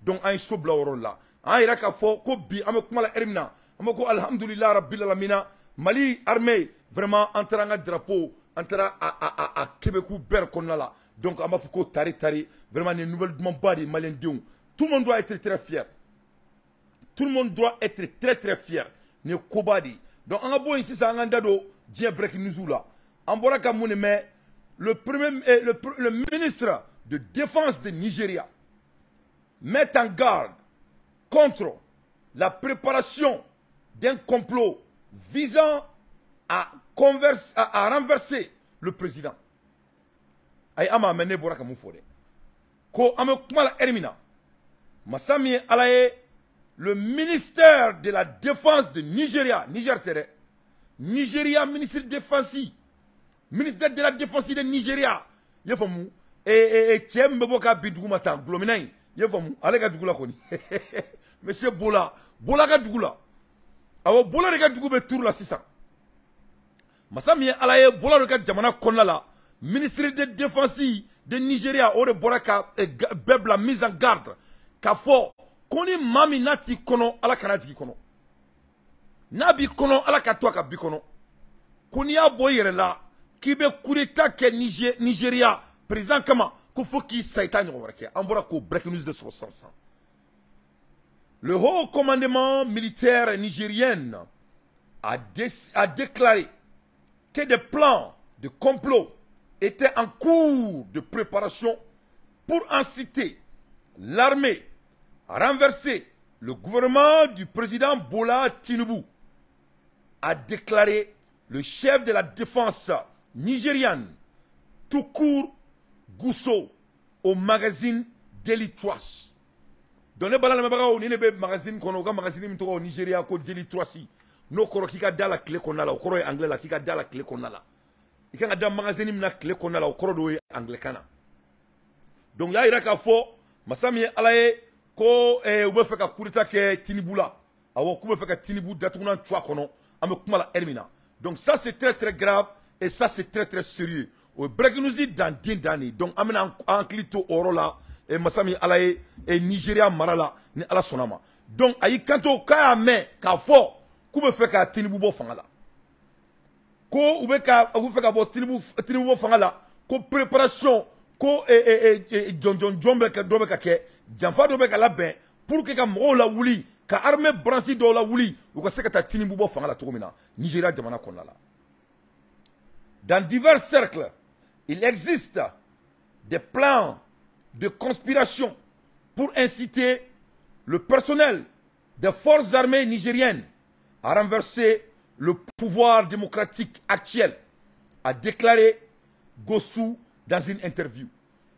donc an so bla woro la an ira ka fo ko bi am ko mala ermina am ko alhamdulillah rabbil alamin Mali armée vraiment entra nga drapeau entra a Québécois ber konnala donc am fa ko tari vraiment les nouvelles badi malien dion tout le monde doit être très fier. Tout le monde doit être très fier. Ne kobadi. Donc on a beau ici ça nganda do dia break news là. En boraka moune mais le ministre de défense de Nigeria met en garde contre la préparation d'un complot visant à renverser le président. Ay ama mené boraka mou fode. Ko ame kumala ermina. Masami alaye le ministère de la défense de Nigeria, Nigeria ministre de défense, ministère de la défense de Nigeria, yefamu tiem beboka bidugumata glominay yefamu alega dugula koni monsieur Bola ga dugula awo Bola ga dugube tour la 600 masami alaye Bola ga jamana konnala ministre de défense de Nigeria ore boraka bebla mise en garde ka fo koni mami nati kono ala kanati kono nabi kono ala katwa ka bi kono koni ya boyere la kibe kureta ke Nigeria président kama ko fo ki saitan yoreke ambora ko break news de 500. Le haut commandement militaire nigérien a déclaré que des plans de complot étaient en cours de préparation pour inciter l'armée à renverser le gouvernement du président Bola Tinubu, a déclaré le chef de la défense nigériane, Tukur Gousso, au magazine Daily Trust. Dans les balades, le magazine au Nigeria, Daily Trust, no koro kika dala clé qu'on a là, au koro anglais la kika dala clé qu'on a là. Il y a un magazine na clé qu'on a là, au koro do anglais kana. Donc là il y a qu'à fo, masami alaye ko ube feka kurita ke Tinubu la awo kube feka Tinubu datuna twa kono ame kumala ermina. Donc ça c'est très grave et ça c'est très sérieux. O brekinuzi dans din dani. Donc amena anklito orola et masami alaye et Nigeria marala ni ala sonama. Donc ayi kanto kaya me ka fo kube feka Tinubu bo fangala. Ko ube feka bo Tinubu bo fangala ko préparation ko John Beka dobeka ke Janfa dobeka la ben pour que ka mo la wuli ka armée branchi do la wuli ou ka se ka ta Tinubu bo fangala to mina Nigeria jamana konnala. Dans divers cercles, il existe des plans de conspiration pour inciter le personnel des forces armées nigériennes à renverser le pouvoir démocratique actuel, a déclaré Gossou dans une interview.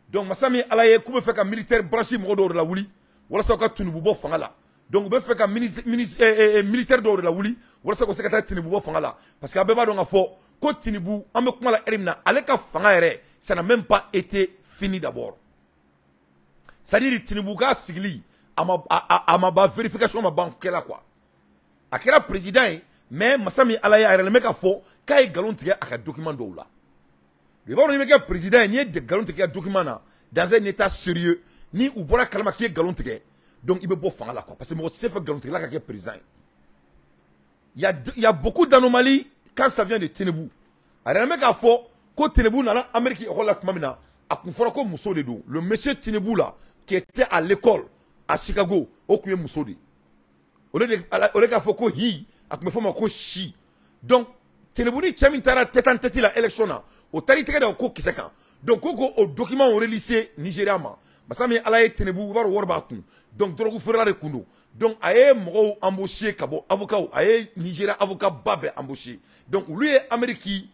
Donc, Massami Alaye, comment fait qu'un militaire branché de la Wouli, voilà ça qu'a Tinubu bo fangala. Donc, vous fait qu'un militaire de la Wouli, voilà ça qu'a Tinubu bo fangala. Parce qu'à Beba donc a fort, quand Tinubu, en me comment la erimna, avec un fangare, ça n'a même pas été fini d'abord. C'est-à-dire Tinubu ka sigli, à ma vérification ma banque là quoi. À quel président, mais Massami Alaye a le mec à fort, quand il galon tigé à un document d'eau là. Le bon le président il y a des galons tigé document dans un état sérieux, ni ou bola kalama qui est galon tigé. Donc il peut pas faire là quoi, parce que moi c'est fait galon tigé là qui est président. Il y a beaucoup d'anomalies quand ça vient de Tinubu. Alors le mec a fort, quand Tinubu dans l'Amérique il roule la mamina, à confondre comme Mousso de dos. Le monsieur Tinubu là qui était à l'école à Chicago, au couille Mousso de. Au lieu de faut qu'on hi, à me faire qu'on chi. Donc Tinubu dit tiens tara tête en tête la élection là. Au tari tege da ko kiseka. Donc au document au lycée Nigeria ma. Masami alaye Tinubu war warba kun. Donc drogu fera de kundo. Donc aye mo embauché kabo avocat aye Nigeria avocat babe embauché. Donc lui est Amérique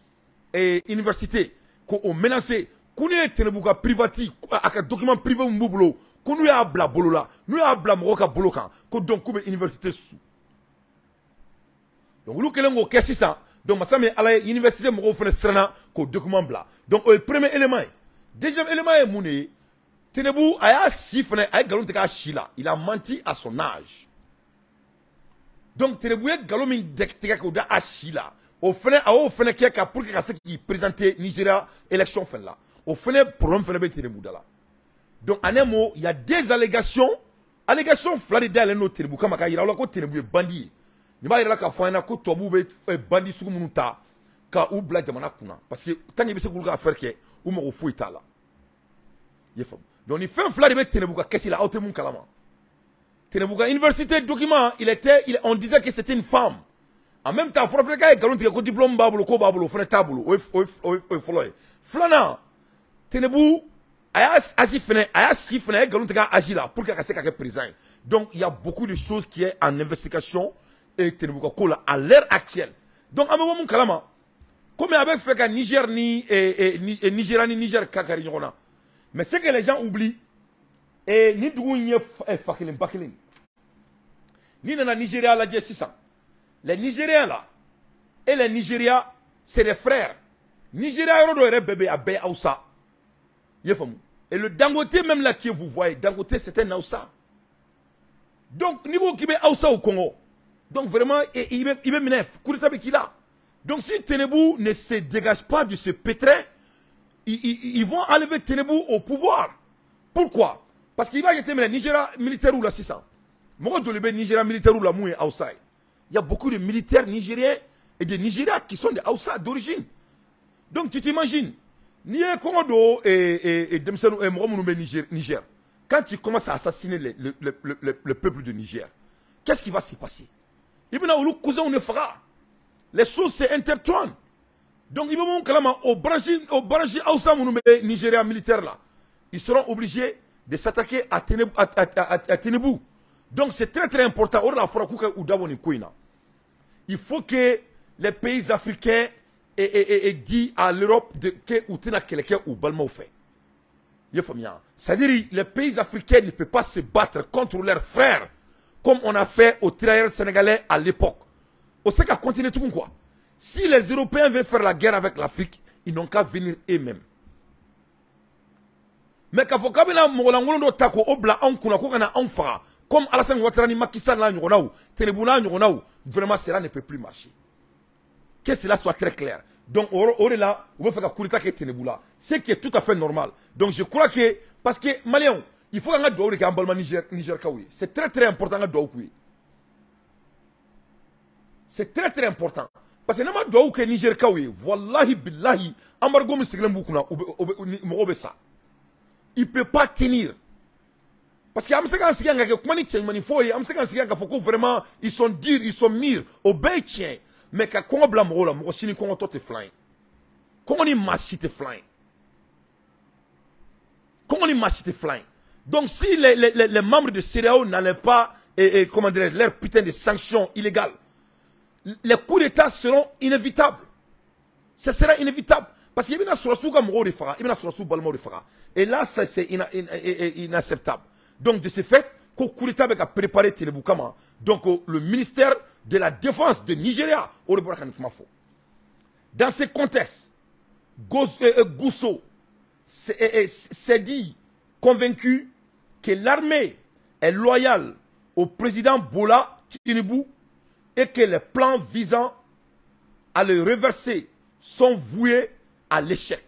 et université ko o menacé kune Tinubu ka privati aka document privé mbubulo kunu ya bla bolola nu ya bla mo ka bolokan ko donc ko be université sous. Donc lu kelengo kesi ça. Donc, Massami Alaye, l'université m'a fait un document blanc. Donc, le premier élément. Deuxième élément est mouné. Tinubu a sifflé, il a menti à son âge. Donc, Tinubu a galomé de Achila. Au fait, qui a pour qui présentait Nigeria élection fin là. Au fait, problème fait Tinubu là. Donc, en un mot, il y a des allégations allégation fila de dayɛlɛ n'o Tenebou kama k'a yira aw la ko Tenebou ye bandi ye nin b'a yira k'a fɔ an ɲɛna ko tubabuw bɛ bandi sugu minnu ta ka u bila jamana kunna parce que tant que i bɛ se k'olu ka affaire kɛ u mago foyi t'a la i ye faamu donc ni fɛn fila de bɛ Tenebou ka kɛsi la aw tɛ mun kalama Tenebou ka université document on disait que c'était une femme en même temps fɔlɔ fana k'a ye nkalon tigɛ ko diplôme b'a bolo ko b'a bolo o fana t'a bolo o ye fɔlɔ ye filanan Tenebou a y'a si fana a ye nkalon tigɛ a si la pour que a ka se ka kɛ président ye donc il y a beaucoup de choses qui est en investigation et Tenebou ka ko la à l'heure actuelle donc an bɛ bɔ mun kalama comme a bɛ fɛ ka Niger ni Nigéria ni Niger kakari ɲɔgɔn na mais ce que les gens oublient ni dugu in ye fa kelen ba kelen ni nana Nigeria lajɛ sisan les Nigériens là et les Nigériens c'est des frères Nigeria yɔrɔ dɔ yɛrɛ bɛɛ bɛ a bɛɛ ye Hausa i ye faamu et le Dangote même là que vous voyez Dangote c'est un Hausa donc ni ko k'i bɛ Hausa au Congo donc vraiment i bɛ minɛ coup d'état bɛ k'i la donc si Tenebou ne se dégage pas de ce pétrin ils vont enlever Tenebou au pouvoir pourquoi parce qu'il va y avoir Nigeria militaire ou là c'est ça moi je le Nigeria militaire ou là moué outside il y a beaucoup de militaires nigériens et de Nigeria qui sont des Hausa d'origine donc tu t'imagines ni Congo et Niger quand tu commences à assassiner le peuple de Niger qu'est-ce qui va se passer il y a des cousins on fera les choses s'intertournent donc ils vont clairement au branché Hausa Nigeria militaire là ils seront obligés de s'attaquer à Tenebou. Donc c'est très très important. Il faut que les pays africains disent à l'Europe que ou Balma fait. C'est-à-dire les pays africains ne peuvent pas se battre contre leurs frères comme on a fait aux tirailleurs sénégalais à l'époque. On sait qu'à continuer tout quoi. Si les Européens veulent faire la guerre avec l'Afrique, ils n'ont qu'à venir eux-mêmes. Mais quand vous avez un tako obla on kuna ko kana on fera comme Alassane Ouattara ni Macky Sall la ñonaw Tenebou la ñonaw vraiment cela ne peut plus marcher que cela soit très clair donc on est là on veut faire un coup d'état que Tenebou là ce qui est tout à fait normal donc je crois que parce que Maliens il faut qu'on a doit que Ambalma Niger kawi c'est très très important nga doit kuyi c'est très très important parce que nama doit que Niger kawi wallahi billahi embargo musiglen bukuna mo be ça il ne peut pas tenir. Parce que vraiment ils sont durs, ils sont mûrs, obéissants. Mais quand on blâme là, on chine qu'on te flying. Comment on marche te flying. Comment on marche te flying. Donc si les membres de CEDEAO n'enlèvent pas comment dire leur putain de sanctions illégales, les coups d'État seront inévitables. Ce sera inévitable. Parce qu'il y a et là, c'est inacceptable. Donc, de ce fait, qu'on a préparé Tenebou Kama, donc le ministère de la Défense de Nigeria, dans ce contexte, Gousso s'est dit convaincu que l'armée est loyale au président Bola Tinubu et que les plans visant à le reverser sont voués à l'échec.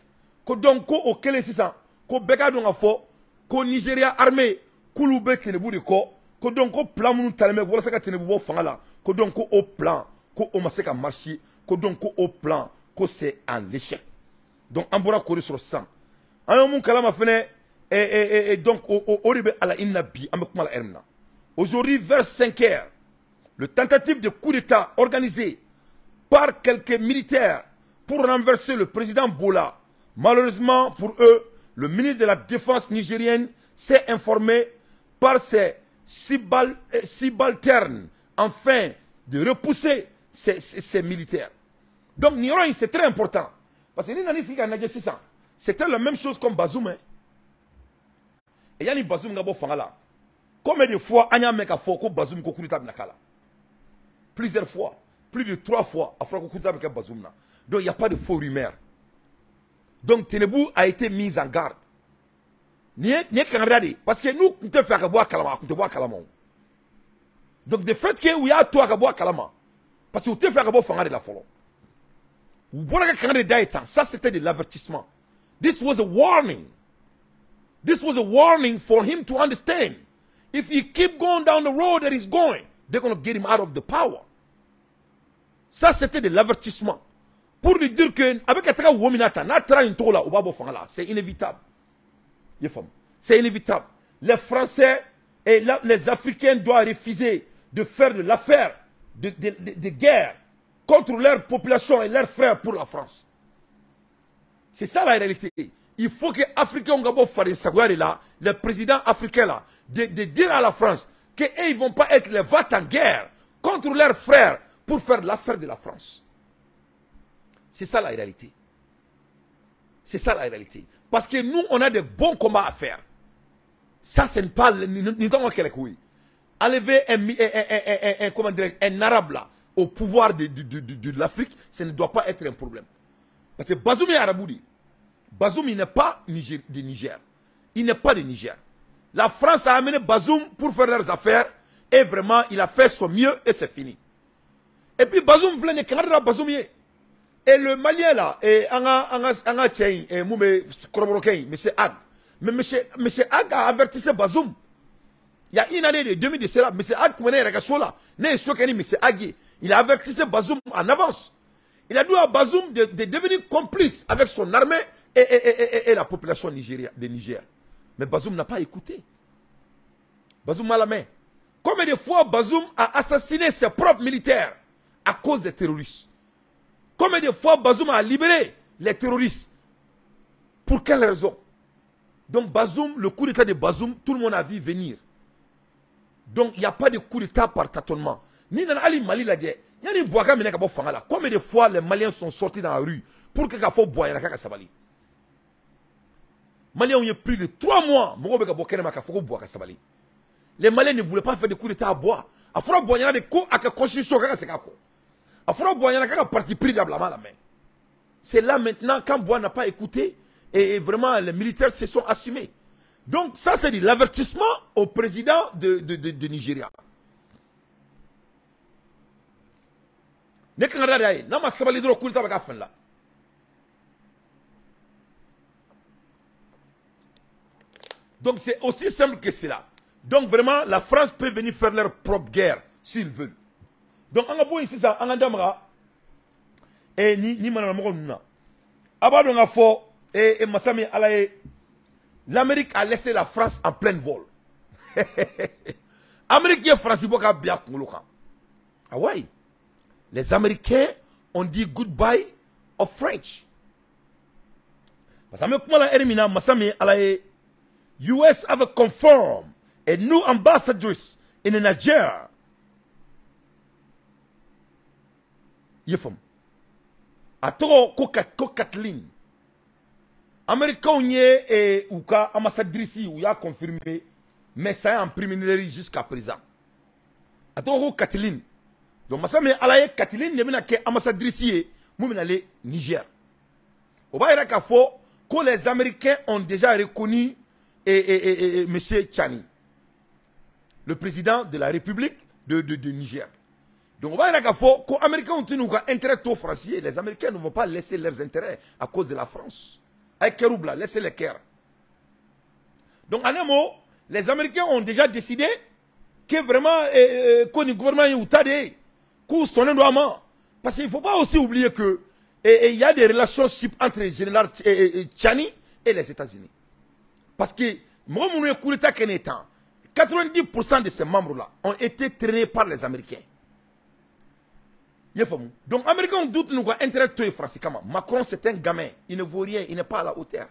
Donc, au Kélé, c'est ça. Ko beka don afo ko Nigeria armée kulu be Tenebou de ko donc ko plan munu taleme wala saka Tenebou bo fanga la ko donc ko au plan ko o maseka marcher ko donc ko au plan ko c'est en l'échec donc ambora ko sur 100 an mun kala ma fene donc au ribe ala innabi am ko mala erna aujourd'hui vers 5h le tentative de coup d'état organisé par quelques militaires pour renverser le président Bola malheureusement pour eux le ministre de la Défense nigérienne s'est informé par ses subalternes afin de repousser ces militaires. Donc, c'est très important. Parce que c'était la même chose comme Bazoum. Et il y a des Bazoum qui sont là. Combien de fois il y a des Bazoum qui ont plusieurs fois, plus de 3 fois, il y a des Bazoum. Donc, il n'y a pas de faux rumeurs. Donc Tenebou a été mise en garde. Parce que nous, on te fait boire kalama, on te boit kalama. Donc de fait que oui a toi à boire kalama. Parce que on te fait boire fanga de la follow. Ça c'était de l'avertissement. This was a warning. This was a warning for him to understand If he keep going down the road that he's going, they're going to get him out of the power. Ça, c'était de l'avertissement. Pour lui dire que, avec un travail wominata, c'est inévitable. C'est inévitable. Les Français et les Africains doivent refuser de faire de l'affaire de guerre contre leur population et leurs frères pour la France. C'est ça la réalité. Il faut que les Africains les présidents africains là, de dire à la France qu'ils ne vont pas être les vats en guerre contre leurs frères pour faire l'affaire de la France. C'est ça la réalité. C'est ça la réalité. Parce que nous, on a de bons combats à faire. Ça, ce n'est pas... Enlever un arabe là, au pouvoir de l'Afrique, ça ne doit pas être un problème. Parce que Bazoum est araboudi. Bazoum, il n'est pas de Niger. Il n'est pas de Niger. La France a amené Bazoum pour faire leurs affaires. Et vraiment, il a fait son mieux et c'est fini. Et puis Bazoum voulait ne Canada Bazoum. Et le Malien là, Anga Tchèi, et Moumé Koroborokein, M. Ag. Mais M. Ag a averti Bazoum. Il y a une année de 2000 de cela, M. Ag, il a averti Bazoum en avance. Il a dit à Bazoum de devenir complice avec son armée et la population de Niger. Mais Bazoum n'a pas écouté. Bazoum a la main. Combien de fois Bazoum a assassiné ses propres militaires à cause des terroristes? Combien de fois Bazoum a libéré les terroristes? Pour quelle raison? Donc Bazoum, le coup d'état de Bazoum, tout le monde a vu venir. Donc il n'y a pas de coup d'état par tâtonnement. Ni dans Ali Mali l'a dit. Combien de fois les Maliens sont sortis dans la rue pour que Kafo Boya Kaka Sabali? Maliens ont eu plus de 3 mois. Les Maliens ne voulaient pas faire de coup d'état à bois. Il faut boire des coups à la constitution. Il faut boire un parti pris d'Ablama la main. C'est là maintenant quand Bois n'a pas écouté et vraiment les militaires se sont assumés. Donc ça c'est de l'avertissement au président de Nigeria. Donc c'est aussi simple que cela. Donc vraiment la France peut venir faire leur propre guerre s'ils veulent. Donc on a beau ici ça, on a damara et ni manana moko nuna. Abado nga fo et Massami alaye. L'Amérique a laissé la France en plein vol. Amérique est France boka bien kuluka. Ah ouais. Les Américains ont dit goodbye au French. Parce que Massami alaye US have confirmed a new ambassadress in Nigeria. Yefom. Atoro ko Kathleen. Américain et ou ka ambassadrice ou ya confirmé mais ça est en préliminaire jusqu'à présent. Atoro ko Kathleen. Donc Massami alaye Kathleen ne bina ke ambassadrice mu bina le Niger. Oba ka fo que les Américains ont déjà reconnu M. Tchani, le président de la République de Niger. Donc, on va dire que les Américains ont un intérêt au français. Les Américains ne vont pas laisser leurs intérêts à cause de la France. Avec Keroubla, laissez les Ker. Donc, en un mot, les Américains ont déjà décidé que vraiment, le gouvernement est outadé, qu'on s'en est normalement. Parce qu'il ne faut pas aussi oublier que il y a des relations entre le général Tchani et les États-Unis. Parce que, moi, mon coup d'État qu'en étant, 90% de ces membres-là ont été traînés par les Américains. Donc, les Américains ont doute nous intérêt de français. Macron, c'est un gamin. Il ne vaut rien. Il n'est pas à la hauteur.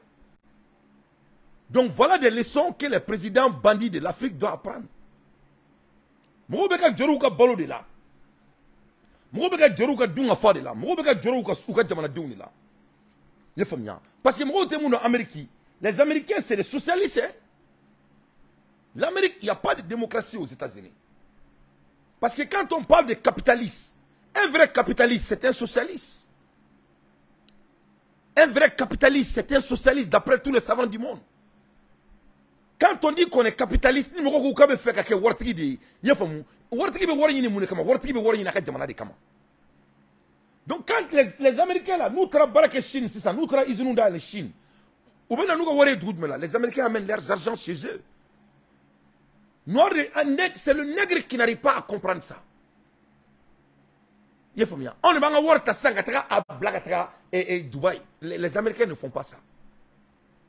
Donc, voilà des leçons que les présidents bandits de l'Afrique doivent apprendre. Moubeka Djorouka Balo de là. Moubeka Djorouka Dunga Fa de là. Moubeka Djorouka Souka Djamana Douni là. Parce que Moubeka Amérique, les Américains, c'est les socialistes. Hein? L'Amérique, il n'y a pas de démocratie aux États-Unis. Parce que quand on parle de capitaliste, un vrai capitaliste, c'est un socialiste. Un vrai capitaliste, c'est un socialiste d'après tous les savants du monde. Quand on dit qu'on est capitaliste, donc quand les Américains là, nous travaillons en Chine, c'est ça, nous travaillons en Chine. Les Américains amènent leurs argent chez eux. C'est le nègre qui n'arrive pas à comprendre ça. On ne va pas et Dubaï. Les Américains ne font pas ça.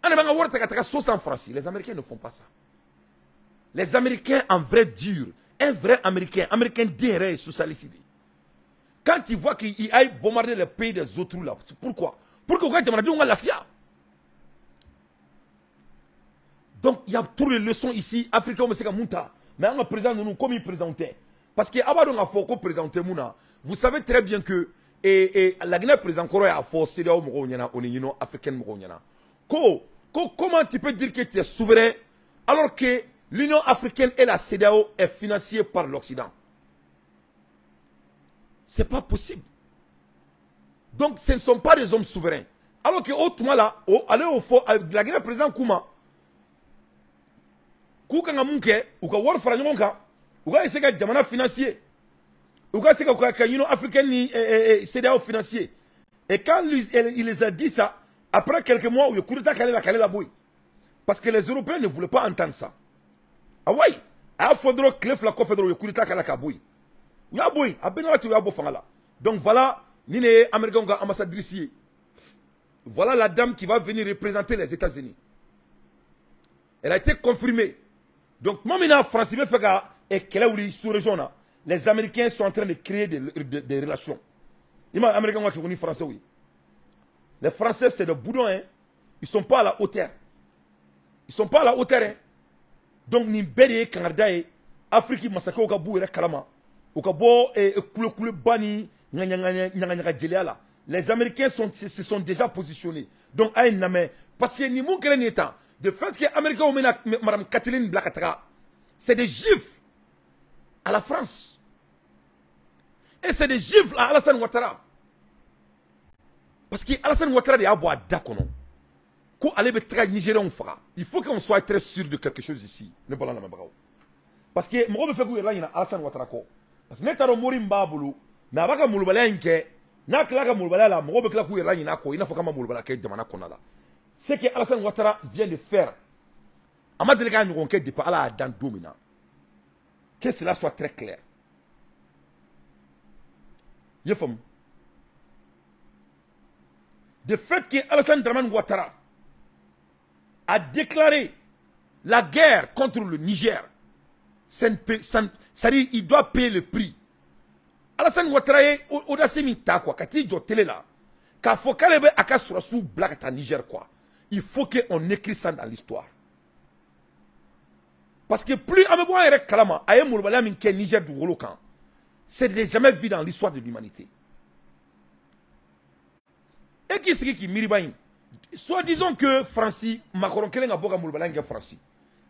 On ne va pas 60 francs. Les Américains ne font pas ça. Les Américains en vrai dur, un vrai Américain derrière socialiste. Quand il voit qu'il aille bombarder le pays des autres là, pourquoi? Pourquoi on a la FIA? Donc il y a toutes les leçons ici, africains, mais on présente nous comme ils présentaient. Parce que avant de faire présenter Mouna, vous savez très bien que la Guinée présente encore à force CEDEAO on africaine comment tu peux dire que tu es souverain alors que l'Union africaine et la CEDEAO est financée par l'Occident? C'est pas possible. Donc ce ne sont pas des hommes souverains. Alors que autrement là, aller au fond, la Guinée présente Kouma. Koukanga Munke, ou ka war Faranjonka, ou ka essayer de jamana financier. Ou ka essayer que l'Union africaine et CEDEAO financier. Et quand il les a dit ça, après quelques mois, il y a coup d'état calé la bouille. Parce que les Européens ne voulaient pas entendre ça. Ah ouais, il faudra que les confédéraux il coup d'état calé la bouille. Il y a bouille, à Benala tu as beau fangala. Donc voilà, ni les Américains ambassadrice ici. Voilà la dame qui va venir représenter les États-Unis. Elle a été confirmée. Donc, moi, maintenant, France, et quelle est sous-région, les Américains sont en train de créer des relations. Les Américains qui sont français, oui. Les Français, c'est des boudons, hein. Ils ne sont pas à la hauteur. Ils ne sont pas à la hauteur, hein. Donc, ni Bédé, Canada, Afrique, massacre, au Kabou, et Kalama. Au Kabou, et Koule Bani, les Américains se sont déjà positionnés. Donc, à une main. Parce que ni mon état. De fait que les Américains ont mis Mme Kathleen Blakatra, c'est des gifles à la France. Et c'est des gifles à Alassane Ouattara. Parce que Alassane Ouattara est à boire d'accord. Il faut qu'on soit très sûr de quelque chose ici. Parce que moi, je fais que Alassane Ouattara. Parce que nous avons Mourimbaboulou, nous avons Moulbalé, nous avons Moulbalé, nous avons Moulbalé, ce que Alassane Ouattara vient de faire, que cela soit très clair. De fait que Alassane Dramane Ouattara a déclaré la guerre contre le Niger, c'est-à-dire il doit payer le prix. Alassane Ouattara est au-dessus quoi, quand il est télé là, quand il faut qu'elle ait à sous blague à Niger quoi. Il faut qu'on écrit ça dans l'histoire. Parce que plus Ameboa et Kalama, Aye Moulbala Minke Niger du Wolokan, c'est jamais vu dans l'histoire de l'humanité. Et qui c'est qui miribaïn? Soit disons que Francis, Macron, quel est le boga Moulbala Minke Francis?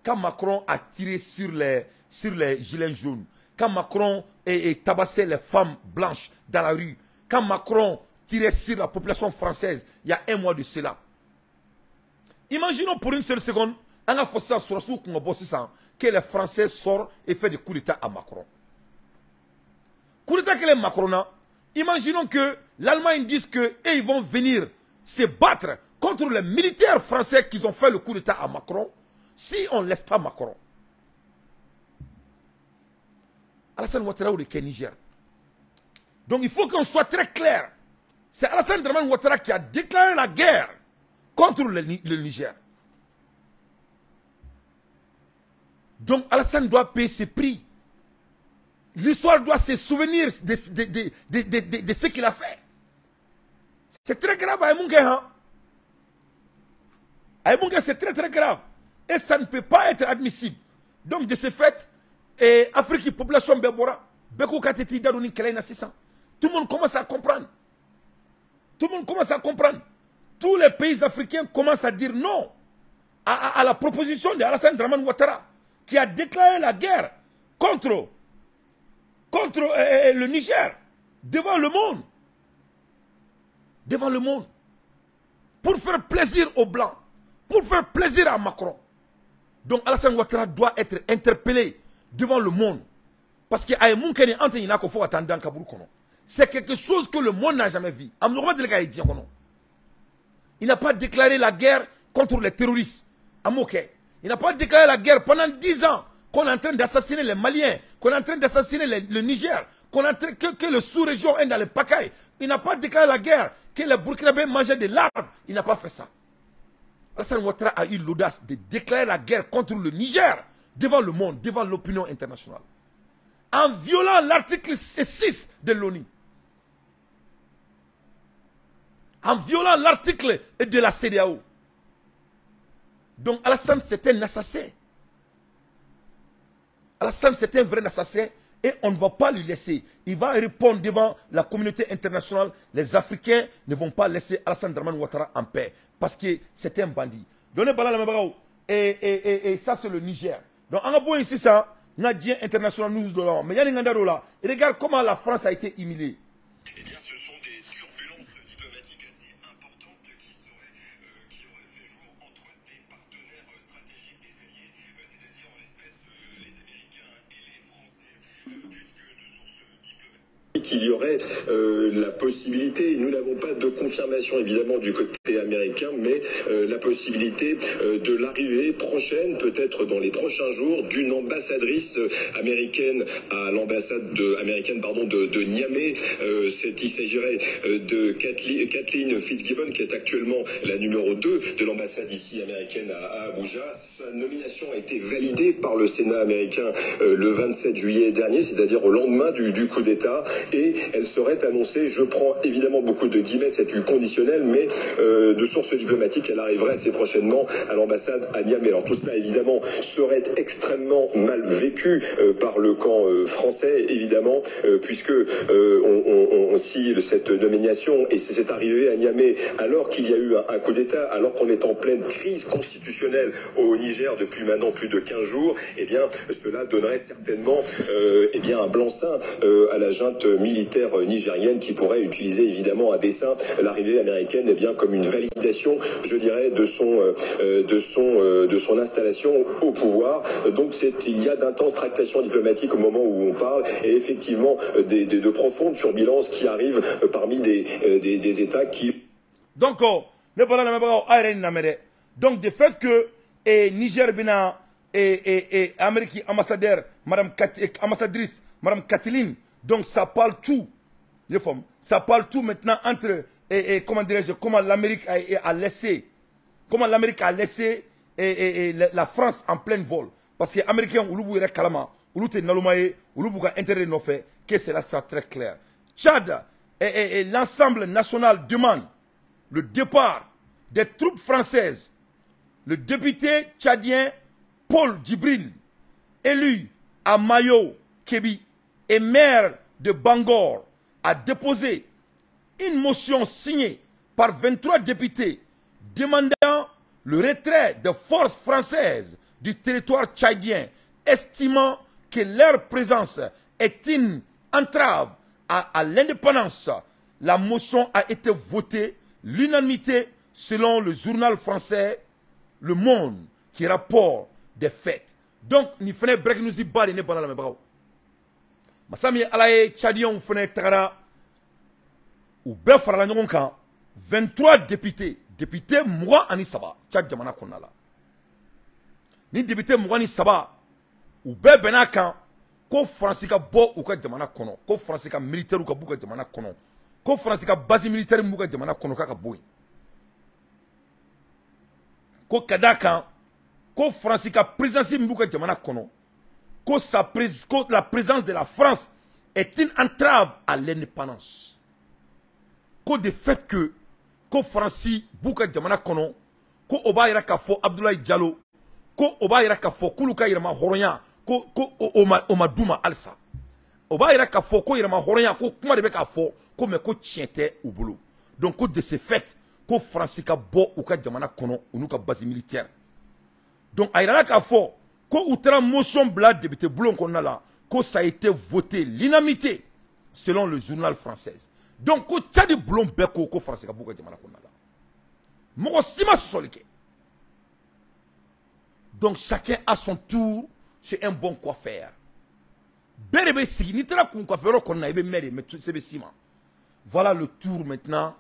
Quand Macron a tiré sur les gilets jaunes, quand Macron a tabassé les femmes blanches dans la rue, quand Macron tirait sur la population française, il y a un mois de cela. Imaginons pour une seule seconde, on a fait ça sur que les Français sortent et font des coups d'État à Macron. Coup d'État que les Macron a, imaginons que l'Allemagne dise qu'ils vont venir se battre contre les militaires français qui ont fait le coup d'État à Macron, si on ne laisse pas Macron. Alassane Ouattara ou le Niger. Donc il faut qu'on soit très clair. C'est Alassane Dramane Ouattara qui a déclaré la guerre contre le Niger. Donc Alassane doit payer ses prix. L'histoire doit se souvenir de ce qu'il a fait. C'est très grave à Aïmounke. Aïmounke, c'est très très grave. Et ça ne peut pas être admissible. Donc de ce fait, Afrique, population Bebora, Beko Kateti Dadouni Kelaina 600. Tout le monde commence à comprendre. Tout le monde commence à comprendre. Tous les pays africains commencent à dire non à la proposition de Alassane Dramane Ouattara, qui a déclaré la guerre contre le Niger, devant le monde. Devant le monde. Pour faire plaisir aux Blancs. Pour faire plaisir à Macron. Donc Alassane Ouattara doit être interpellé devant le monde. Parce que c'est quelque chose que le monde n'a jamais vu. Il n'a pas déclaré la guerre contre les terroristes. Il n'a pas déclaré la guerre pendant 10 ans qu'on est en train d'assassiner les Maliens, qu'on est en train d'assassiner le Niger, que le sous-région est dans le pagaille. Il n'a pas déclaré la guerre, que les Burkinabés mangeaient de l'arbre. Il n'a pas fait ça. Alassane Ouattara a eu l'audace de déclarer la guerre contre le Niger devant le monde, devant l'opinion internationale, en violant l'article 6 de l'ONU, en violant l'article de la CEDEAO. Donc Alassane, c'est un assassin. Alassane, c'est un vrai assassin et on ne va pas lui laisser. Il va répondre devant la communauté internationale. Les Africains ne vont pas laisser Alassane Dramane Ouattara en paix parce que c'est un bandit. Donnez Bala Lamabao. Et ça, c'est le Niger. Donc, en gros, ici, ça, on a dit international news de l'an. Mais il y a des gens là. Et regarde comment la France a été humiliée. Eh bien, ce sont des turbulences diplomatiques assez importantes qui auraient fait jour entre des partenaires stratégiques, des alliés, c'est-à-dire en l'espèce les Américains et les Français, puisque de sources diplomatiques, il y aurait la possibilité, nous n'avons pas de confirmation évidemment du côté américain, mais la possibilité de l'arrivée prochaine, peut-être dans les prochains jours, d'une ambassadrice américaine à l'ambassade américaine de Niamey. Il s'agirait de Kathleen Fitzgibbon, qui est actuellement la numéro 2 de l'ambassade ici américaine à Abuja. Sa nomination a été validée par le Sénat américain le 27 juillet dernier, c'est-à-dire au lendemain du coup d'État, et elle serait annoncée, je prends évidemment beaucoup de guillemets, c'est du conditionnel, mais de sources diplomatiques, elle arriverait assez prochainement à l'ambassade à Niamey. Alors tout cela évidemment serait extrêmement mal vécu par le camp français, évidemment, puisque si cette nomination et cette arrivée à Niamey, alors qu'il y a eu un coup d'État, alors qu'on est en pleine crise constitutionnelle au Niger depuis maintenant plus de 15 jours, eh bien cela donnerait certainement un blanc-seing à la junte militaire nigérienne, qui pourrait utiliser évidemment à dessein l'arrivée américaine comme une validation, je dirais, de son installation au pouvoir. Donc il y a d'intenses tractations diplomatiques au moment où on parle, et effectivement de profondes turbulences qui arrivent parmi des États qui... Donc, donc de fait que Niger bina et Amérique ambassadeur, ambassadrice, Madame Kathleen, donc ça parle tout, les femmes, ça parle tout maintenant entre comment dirais-je, comment l'Amérique a laissé la France en plein vol. Parce que les Américains, ils ont kalama, ils ont intérêt à faire, que c'est là, ça très clair. Tchad et l'ensemble national demandent le départ des troupes françaises. Le député tchadien Paul Djibril, élu à Mayo, Kébi, et maire de Bangor, a déposé une motion signée par 23 députés demandant le retrait des forces françaises du territoire tchadien, estimant que leur présence est une entrave à l'indépendance. La motion a été votée l'unanimité selon le journal français Le Monde, qui rapporte des faits. Donc, nous faisons break nous y bari ne banala me bawo. Masami alaye tchadion fene tagara ou be farala ɲɔgɔn kan 23 députés mugan ani saba Tchad jamana kɔnɔna la. Ni député mugan ni saba u bɛɛ bɛn'a kan ko Faransi ka bɔ u ka jamana kɔnɔ, ko Faransi ka militaire ka b'u ka jamana kɔnɔ, ko Faransi ka base militaire b'u ka jamana kɔnɔ k'a ka bɔ yen. Ko ka d'a kan ko Faransi ka présidence b'u ka jamana kɔnɔ, ko la présence de la France est une entrave à l'indépendance. Ko de fait que ko Faransi b'u ka jamana kɔnɔ, ko o b'a yira k'a fɔ Abdoulaye Diallo, ko o b'a yira k'a fɔ k'olu ka yɛrɛma hɔrɔnya ko o ma d'u ma halisa. O b'a yira k'a fɔ ko yɛrɛma hɔrɔnya ko kuma de bɛ k'a fɔ ko mais ko tiɲɛ tɛ u bolo. Donc ko de ce fait ko Faransi ka bɔ u ka jamana kɔnɔ u n'u ka base militaire. Donc a yirala k'a fɔ ko u taara motion bila député bulon kɔnɔna la ko ça a été voté l'unanimité selon le journal français. Donc ko Tchadi bulon bɛɛ ko Faransi ka b'u ka jamana kɔnɔna la. Mɔgɔ si ma sɔsɔli kɛ. Donc chacun à son tour, c'est un bon coiffeur. Bérébé si, ni tera kun coiffeur qu'on a ébé mère, mais c'est ciment. Voilà le tour maintenant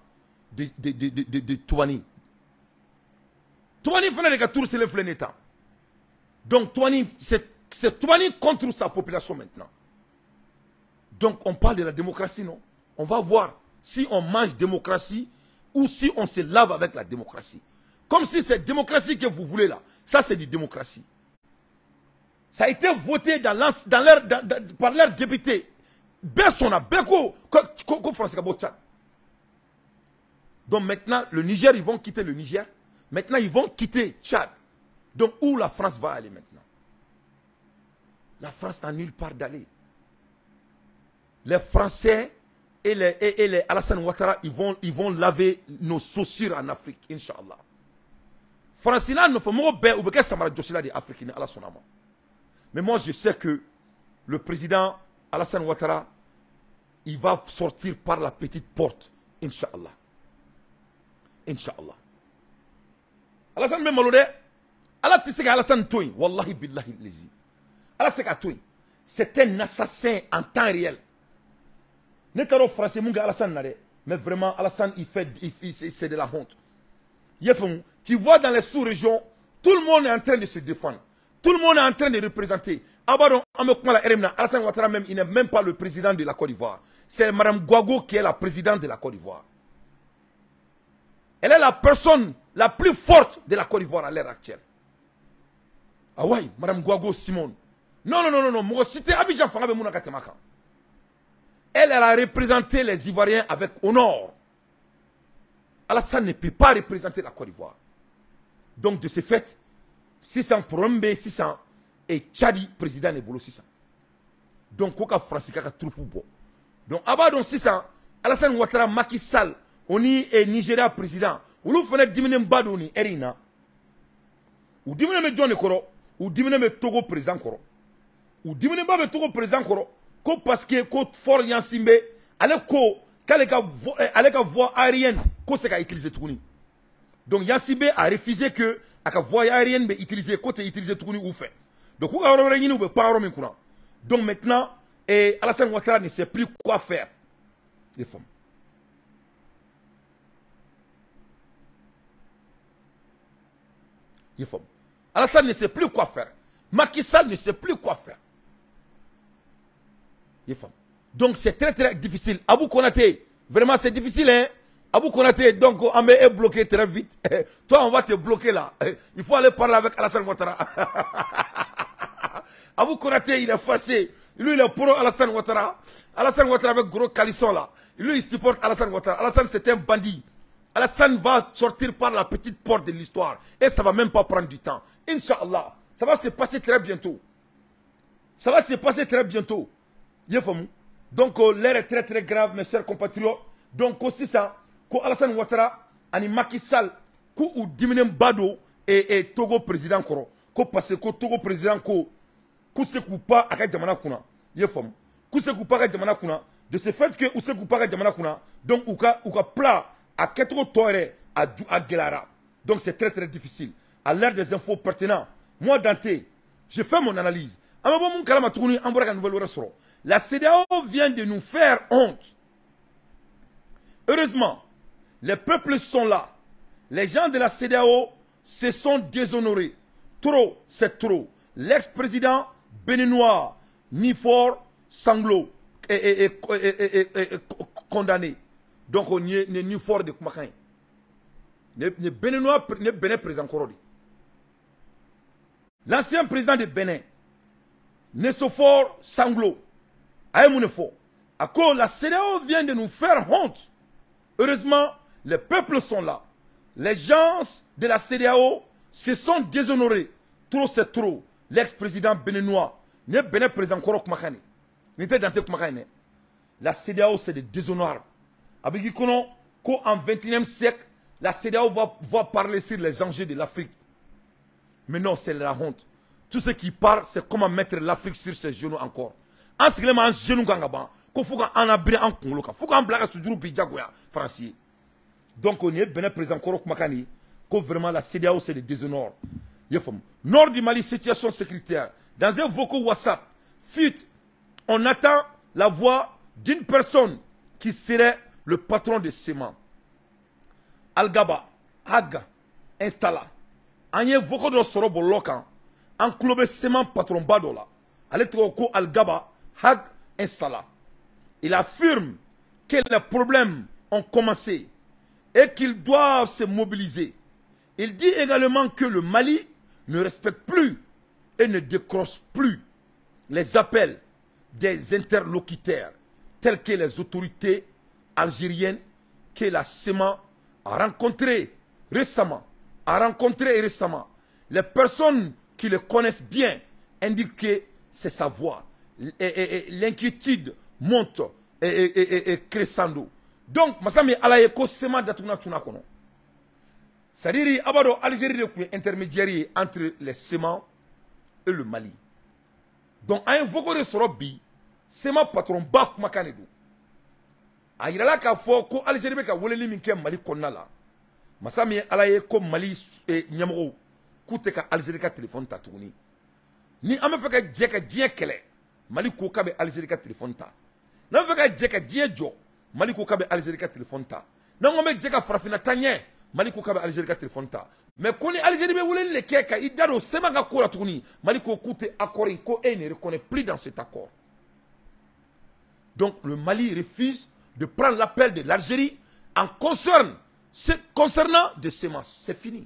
de Touani. Touani fait les tours c'est le flénétan. Donc Touani, c'est c'est Toubani contre sa population maintenant. Donc on parle de la démocratie, non? On va voir si on mange démocratie ou si on se lave avec la démocratie. Comme si cette démocratie que vous voulez là, ça c'est de démocratie. Ça a été voté par leurs députés. Bessona, Beko, français Tchad. Donc maintenant, le Niger, ils vont quitter le Niger. Maintenant, ils vont quitter Tchad. Donc où la France va aller maintenant? La France n'a nulle part d'aller. Les Français et les Alassane Ouattara, ils vont laver nos chaussures en Afrique, Inch'Allah. Francina ne fait pas ou bien Samara Joshila de Afrique, mais moi je sais que le président Alassane Ouattara, il va sortir par la petite porte, Inch'Allah. Inch'Allah. Alassane Memalode, Allah tisse Alassane Toy, Wallahi billahi lezi. Alassane Toy, c'est un assassin en temps réel. Ne t'arrête français, mon gars Alassane Nare, mais vraiment Alassane c'est de la honte. Tu vois dans les sous-régions, tout le monde est en train de se défendre. Tout le monde est en train de représenter. Alassane Ouattara même, il n'est même pas le président de la Côte d'Ivoire. C'est Mme Gouago qui est la présidente de la Côte d'Ivoire. Elle est la personne la plus forte de la Côte d'Ivoire à l'heure actuelle. Ah ouais, Mme Gouago Simone. Non, non, non, non, non. Elle a représenté les Ivoiriens avec honneur. Alassane ne peut pas représenter la Côte d'Ivoire. Donc de ce fait, 600 Prombe 600 et Tchadi président Nebolo 600. Donc Koka Francis Kaka troupe bon. Donc Abadon 600, Alassane Ouattara Macky Sall, oni et Nigeria président. Ou nous faisons diminuer Badoni Erina. Ou diminuer John Koro, ou diminuer Togo président Koro. Ou diminuer Togo président Koro. Ko parce que ko fort Yansimbe, allez ko qu'allez ka voix aérienne, ko c'est qu'à utiliser tout. Donc Yansimbe a refusé que à voix aérienne mais utiliser côté utiliser tout ou fait. Donc donc maintenant Alassane Ouattara ne sait plus quoi faire. Les femmes. Les femmes. Alassane ne sait plus quoi faire. Macky Sall ne sait plus quoi faire. Les femmes. Donc c'est très très difficile. Abou Konaté, vraiment c'est difficile hein. Abou Konaté, donc on est bloqué très vite. Toi on va te bloquer là. Il faut aller parler avec Alassane Ouattara. Abou Konaté il est fâché. Lui il est pro Alassane Ouattara. Alassane Ouattara avec gros calisson là. Lui il supporte Alassane Ouattara. Alassane c'est un bandit. Alassane va sortir par la petite porte de l'histoire. Et ça va même pas prendre du temps. Inch'Allah. Ça va se passer très bientôt. Ça va se passer très bientôt. Donc l'air est très très grave mes chers compatriotes. Donc aussi ça, que Alassane Ouattara, ani Macky Sall, que ou diminem Bado et Togo président koro, que parce que Togo président ko se coupa à Jamana Kuna. Que se coupa à Jamana Kuna. De ce fait que ou se coupa à Jamana Kuna, donc ou ka plat à Ketro Tore à Gelara. Donc c'est très très difficile. À l'ère des infos pertinentes, moi Dante, je fais mon analyse. La CEDEAO vient de nous faire honte. Heureusement, les peuples sont là. Les gens de la CEDEAO se sont déshonorés. Trop, c'est trop. L'ex-président béninois Nifor Sanglo est condamné. Donc on est Nifor de Kumakan. Le béninois ne Bénin président Korodi. L'ancien président de Bénin, Nessofor Sanglo, à cause la CEDEAO vient de nous faire honte. Heureusement, les peuples sont là. Les gens de la CEDEAO se sont déshonorés. Trop c'est trop. L'ex-président béninois, ne Bénin président Koro Kumakane. La CEDEAO c'est des déshonorables. Avec qu'en 21e siècle, la CEDEAO va parler sur les enjeux de l'Afrique. Mais non, c'est la honte. Tout ce qui parle, c'est comment mettre l'Afrique sur ses genoux encore. En ce qui est en genou, il faut qu'on abri en Congo. Il faut qu'on blague sur le Bidjagoya français. Donc, on est bien présent Korok Makani, que vraiment la CEDEAO c'est des déshonneurs. Nord du Mali, situation sécuritaire. Dans un vocal WhatsApp, on attend la voix d'une personne qui serait le patron de Sema. Al-Gaba, Haga, Installa. On y a beaucoup de sorobo local. en club sement patron badola ale ko Al-Gaba Hag installa. Il affirme que les problèmes ont commencé et qu'ils doivent se mobiliser. Il dit également que le Mali ne respecte plus et ne décroche plus les appels des interlocuteurs tels que les autorités algériennes que la SEMA a rencontré récemment. Les personnes qui le connaissent bien indiquent que c'est sa voix. L'inquiétude monte et crescendo. Donc, Massami Alaye ko SEMA datuna tuna kono. C'est-à-dire, Abado Algérie est intermédiaire entre les SEMA et le Mali. Donc, à un voco de Sorobi, SEMA patron bak makanedo. A yirala ka fo ko Algérie be ka woleli min ke Mali konna la. Masami Alaye ko Mali nyamro kute ka Algérie ka téléphone ta tuguni. Ni ame fe ka je ka je kele Mali ko ka be Algérie ka téléphone ta. Na fe ka je ka je jo Mali ko ka be Algérie ka téléphone ta. Na ngome je ka farafina tanye Mali ko ka be Algérie ka téléphone ta. Mais koni Algérie be woleli le ke ka idado sema ga ko la tuguni Mali ko kute accord ko e ne reconnaît plus dans cet accord. Donc le Mali refuse de prendre l'appel de l'Algérie en concernant des semences. C'est fini.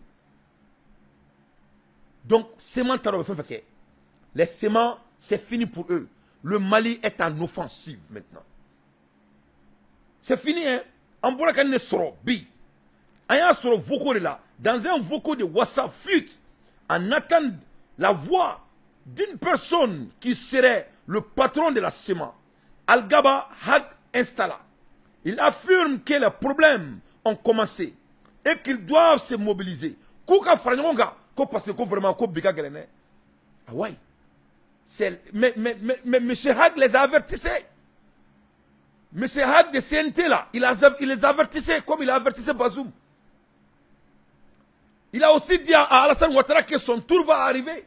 Donc, les semences, c'est fini pour eux. Le Mali est en offensive maintenant. C'est fini, hein? En Borakane Soro, Bi. Aya Soro Voko de là, dans un Voko de WhatsApp fuite, en attendant la voix d'une personne qui serait le patron de la SEMA, Al-Gaba Hag installa. Il affirme que les problèmes ont commencé et qu'ils doivent se mobiliser. Kouka Franjonga, parce que vraiment, Bika Gelene. Ah ouais. Mais M. Hag les a avertissés. M. Hag de CNT là, il les a avertissés comme il a avertissé Bazoum. Il a aussi dit à Alassane Ouattara que son tour va arriver.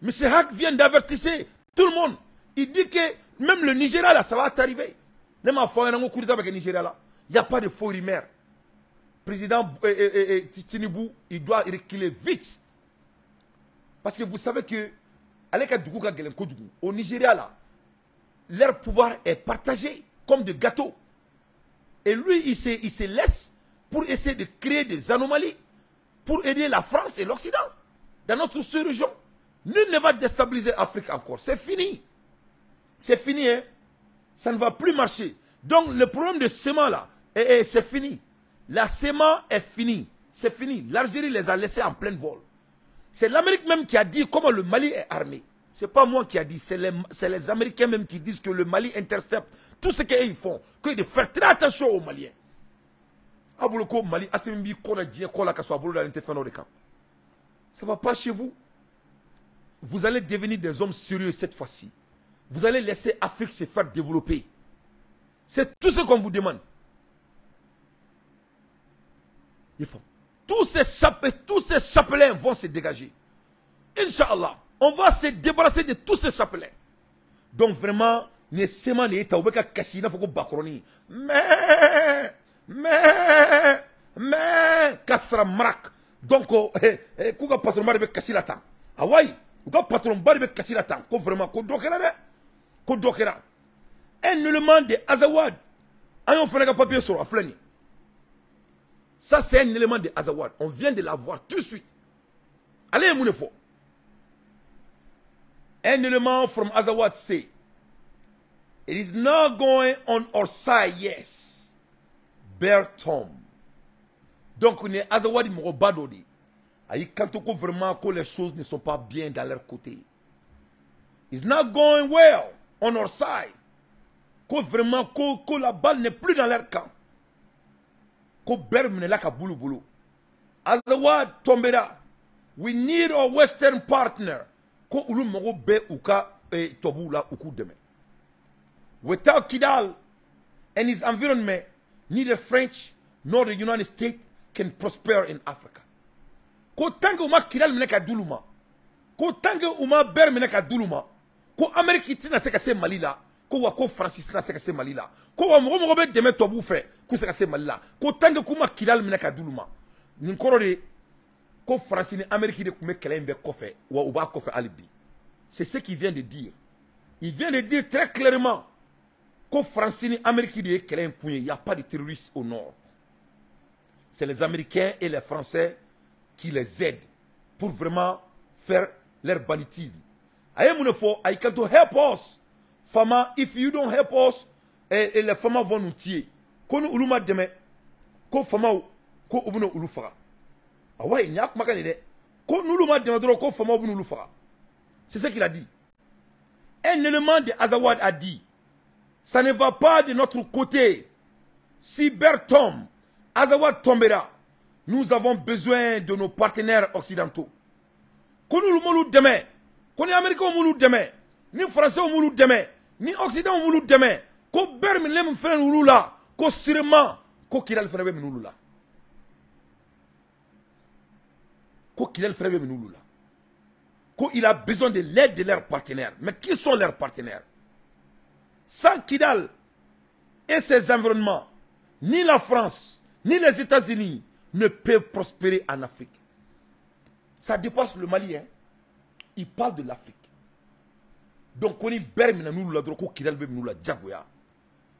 M. Hag vient d'avertir tout le monde. Il dit que même le Nigeria là, ça va t'arriver. Il n'y a pas de faux rumeurs. Président Tinibou, il doit reculer vite. Parce que vous savez que au Nigeria, là, leur pouvoir est partagé comme des gâteaux. Et lui, il se laisse pour essayer de créer des anomalies pour aider la France et l'Occident dans notre sous-région. Nul ne va déstabiliser l'Afrique encore. C'est fini. C'est fini, hein. Ça ne va plus marcher. Donc le problème de SEMA là, c'est fini. La SEMA est finie. C'est fini. L'Algérie les a laissés en plein vol. C'est l'Amérique même qui a dit comment le Mali est armé. Ce n'est pas moi qui a dit, c'est les Américains même qui disent que le Mali intercepte tout ce qu'ils font. Que de faire très attention aux Maliens. Ça ne va pas chez vous. Vous allez devenir des hommes sérieux cette fois-ci. Vous allez laisser l'Afrique se faire développer. C'est tout ce qu'on vous demande. Tous ces chapelains vont se dégager. Inch'Allah, on va se débarrasser de tous ces chapelains. Donc vraiment, ne sema ne ta obeka kasina foko bakroni. Mais kasra marak. Donc kuka patron mari be kasila tan. Awai, kuka patron mari be kasila tan. Ko vraiment ko dokera de. Ko dokera. Un élément de Azawad. Ayon fera papier sur Aflani. Ça, c'est un élément de Azawad. On vient de l'avoir tout de suite. Allez, mon effort. Un élément from Azawad say, it is not going on our side, yes. Bear Tom. Donc, on est Azawad, il m'a badodi. Aïe, quand on vraiment que les choses ne sont pas bien dans leur côté. It's not going well on our side. Que vraiment que la balle n'est plus dans leur camp. Que Berm n'est là qu'à boulou boulou. Azawad tombera. We need a Western partner. Que ulu mongo be uka tobu la uku deme. Without Kidal and his environment, neither French nor the United States can prosper in Africa. Ko tange uma Kidal meneka duluma. Ko tange uma Berm meneka duluma. Ko Ameriki tina seka se Mali la. Ko Francis na seka se Mali la. Ko wa mogo be deme tobu fe ku seka se Mali la. Ko tange kuma Kidal meneka duluma. Ninkoro de ko France ni Amérique de kume kɛlɛ in bɛ kɔfɛ wa u b'a kɔfɛ hali bi. C'est ce qu'il vient de dire. Il vient de dire très clairement que France ni Amérique de kɛlɛ in kun ye. Il n'y a pas de terroristes au nord. C'est les Américains et les Français qui les aident pour vraiment faire leur banditisme. Aye mun fo, I can to help us. Fama, if you don't help us, et les femmes vont nous tuer. Ko nous uluma deme, ko fama ko ubuno ulu faga. Ah ouais, nyak makani de. Ko nous uluma deme dro ko fama ubuno ulu faga. C'est ce qu'il a dit. Un élément de Azawad a dit, ça ne va pas de notre côté. Si Ber tombe, Azawad tombera. Nous avons besoin de nos partenaires occidentaux. Ko nous uluma deme, ko ni Américains uluma deme, ni Français uluma deme, ni Occident uluma deme. Ko ber min lem fren ulula ko sûrement ko kilal frebe min ulula ko kilal frebe min ulula ko il a besoin de l'aide de leurs partenaires. Mais qui sont leurs partenaires? Sans Kidal et ses environnements, ni la France ni les États-Unis ne peuvent prospérer en Afrique. Ça dépasse le Mali, hein? Il parle de l'Afrique. Donc on est ber min ulula dro ko kilal be min ulula jagoya.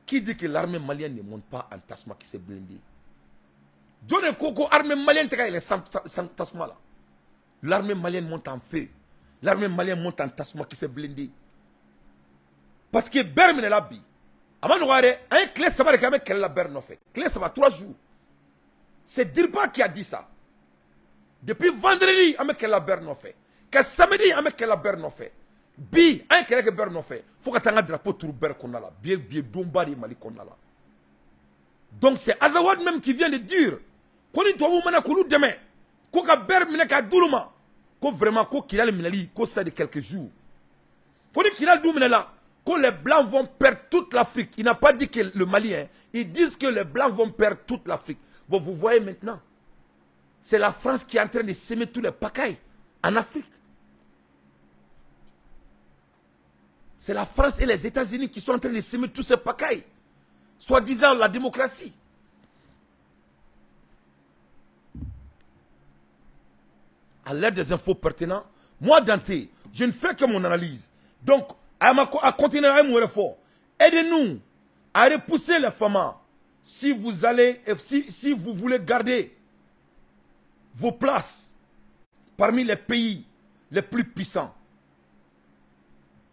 Qui dit que l'armée malienne ne monte pas en tasma qui s'est blindé? Donnez Coco, l'armée malienne, il est sans tasma là. L'armée malienne monte en feu. L'armée malienne monte en tasma qui s'est blindé. Parce que Bermine est là. Avant de voir, un clé ça va avec quelle la Berne fait. Clé ça va 3 jours. C'est Dirba qui a dit ça. Depuis vendredi, avec quelle la Berne fait. Que samedi, avec quelle la Berne fait. Bi, un kele que Ber no fait. Faut que tu aies un drapeau tour Ber qu'on a là. Bien, Domba de Mali qu'on a là. Donc c'est Azawad même qui vient de dire qu'on est toi ou mana demain. Qu'on a Ber mine ka doulouma. Qu'on vraiment qu'on qu'il a le minali, qu'on ça de quelques jours. Qu'on dit qu'il a le là. Qu'on les blancs vont perdre toute l'Afrique. Il n'a pas dit que le Mali, hein. Ils disent que les blancs vont perdre toute l'Afrique. Bon, vous voyez maintenant. C'est la France qui est en train de semer tous les pacailles en Afrique. C'est la France et les États-Unis qui sont en train de semer tous ces pacailles. Soi-disant la démocratie. À l'aide des infos pertinentes, moi Dante, je ne fais que mon analyse. Donc, à continuer à mourir fort. Aidez-nous à repousser les femmes. Si vous allez, si vous voulez garder vos places parmi les pays les plus puissants.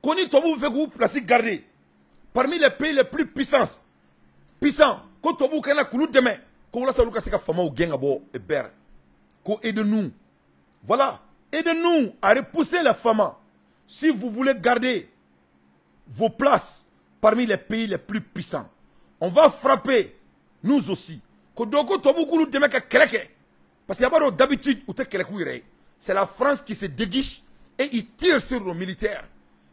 Koni Tobu fait que vous placez garder parmi les pays les plus puissants. Quand Tobu kana kulu demain, quand la saluka seka fama ou gengabo et ber. Ko aide-nous. Voilà, aidez-nous à repousser les femmes. Si vous voulez garder vos places parmi les pays les plus puissants, on va frapper nous aussi. Kodoko Tobu kulu demain ka keleke. Parce qu'il y a pas d'habitude où c'est la France qui se déguiche et il tire sur nos militaires.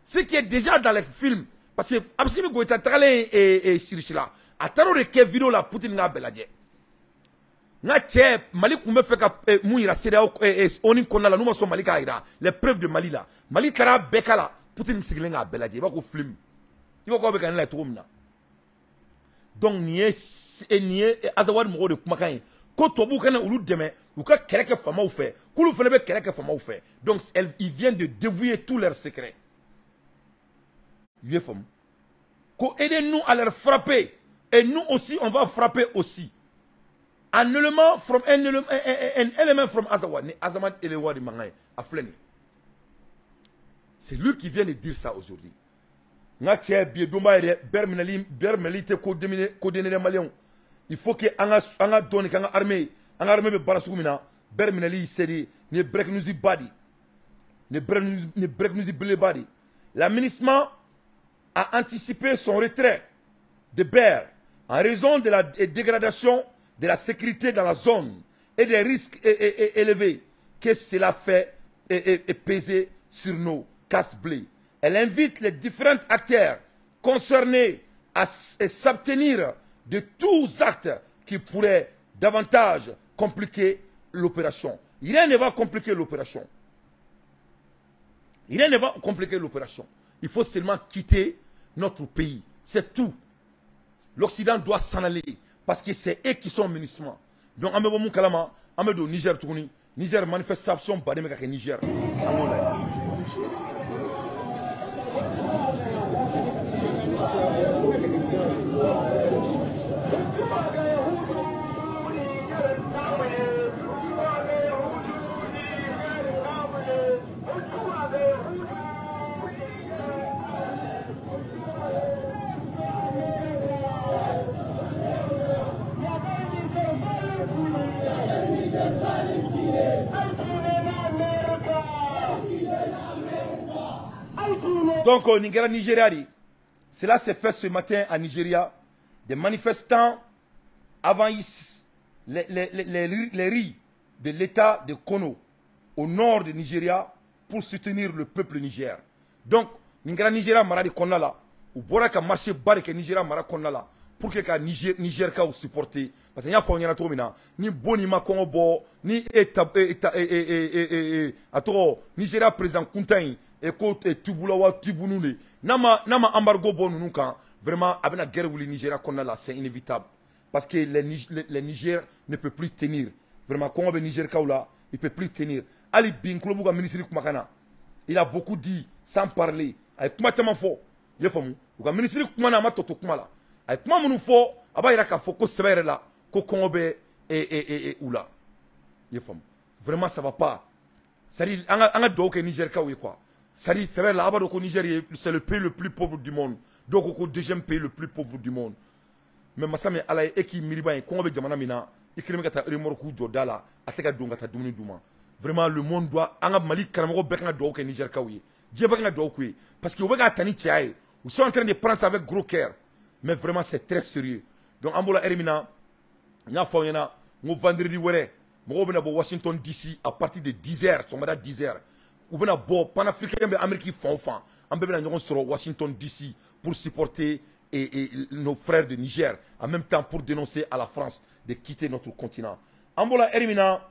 Ce qui est déjà dans les films. Parce que Absimi Goïta Tralé et Sirishila. A taro de quelle vidéo la Poutine n'a beladje. N'a tché Mali Koumbe fait que Mouira Sédéo et Onin Konala, nous sommes Malika Ira. Les preuves de Mali là. Mali Kara Bekala, Poutine Sigling a beladje. Il va qu'on film. Il va qu'on avec un lettre. Donc, nié Azawad Moro de Kumakai. Quand Tobu Kana Oulu demain, ou quand quelqu'un fama ou fait. Koulou Fenebe quelqu'un fama ou fait. Donc, ils viennent de dévouer tous leurs secrets. Aidez-nous à leur frapper. Et nous aussi, on va frapper aussi. Un élément from Azawad. Azawad Elewa de Mangaï. C'est lui qui vient de dire ça aujourd'hui. Il faut que anga donne kanga armée be barasumina berminali sedi ne break nous body ne break nous body. L'aménagement a anticipé son retrait de Ber en raison de la dégradation de la sécurité dans la zone et des risques élevés que cela fait peser sur nos casse-blés. Elle invite les différents acteurs concernés à s'abstenir de tous actes qui pourraient davantage compliquer l'opération. Rien ne va compliquer l'opération. Rien ne va compliquer l'opération. Il faut seulement quitter notre pays. C'est tout. L'Occident doit s'en aller parce que c'est eux qui sont au munissement. Donc, Amebo Moukalama, Amedo Niger Tourni, Niger manifestation baden bɛ ka kɛ Niger an b'o lajɛ. Donc, au Nigeria, cela s'est fait ce matin à Nigeria. Des manifestants envahissent les rues de l'état de Kono, au nord de Nigeria, pour soutenir le peuple Niger. Donc, Nigeria mara de Konala, ou Boraka marché barre que Nigeria mara Konala, pour que Niger ka supporter. Parce qu'il y a fait un trop ni boni ma Kongo, ni Nigeria présent Kuntain. Et côté Tubulawa Tubunune. Nama embargo bon nous quand vraiment avec la guerre où le Nigeria qu'on a là c'est inévitable parce que le Niger ne peut plus tenir vraiment quand on veut Niger kaula il peut plus tenir. Ali Bin Klobuga ministre Kumakana il a beaucoup dit sans parler avec comment tellement fort il faut mu le ministre Kumana ma toto Kumala avec comment nous faut aba ira ka faut ko severe là ko Kongobe et oula il faut vraiment ça va pas ça dit anga do que Niger kawi quoi. C'est vrai, là-bas, c'est le pays le plus pauvre du monde. Donc, le deuxième pays le plus pauvre du monde. Mais Massame Alaye, et qui miriba, et qu'on veut dire, et qui remet à remorque Jodala, à Teka Dunga, à Dumuni Duma. Vraiment, le monde doit, en Mali, Karamoro, Bekana Dok et Niger Kawi. Djebakana Dokwe. Parce que vous voyez, Tani Tiaye, vous sont en train de prendre ça avec gros cœur. Mais vraiment, c'est très sérieux. Donc, Ambola Erimina, Nya Foyena, mon vendredi, mon Washington DC, à partir de 10h, son mandat 10h. Ou bien bon panafricain mais américain font fan on peut bien sur Washington DC pour supporter nos frères de Niger en même temps pour dénoncer à la France de quitter notre continent. Ambola Erimina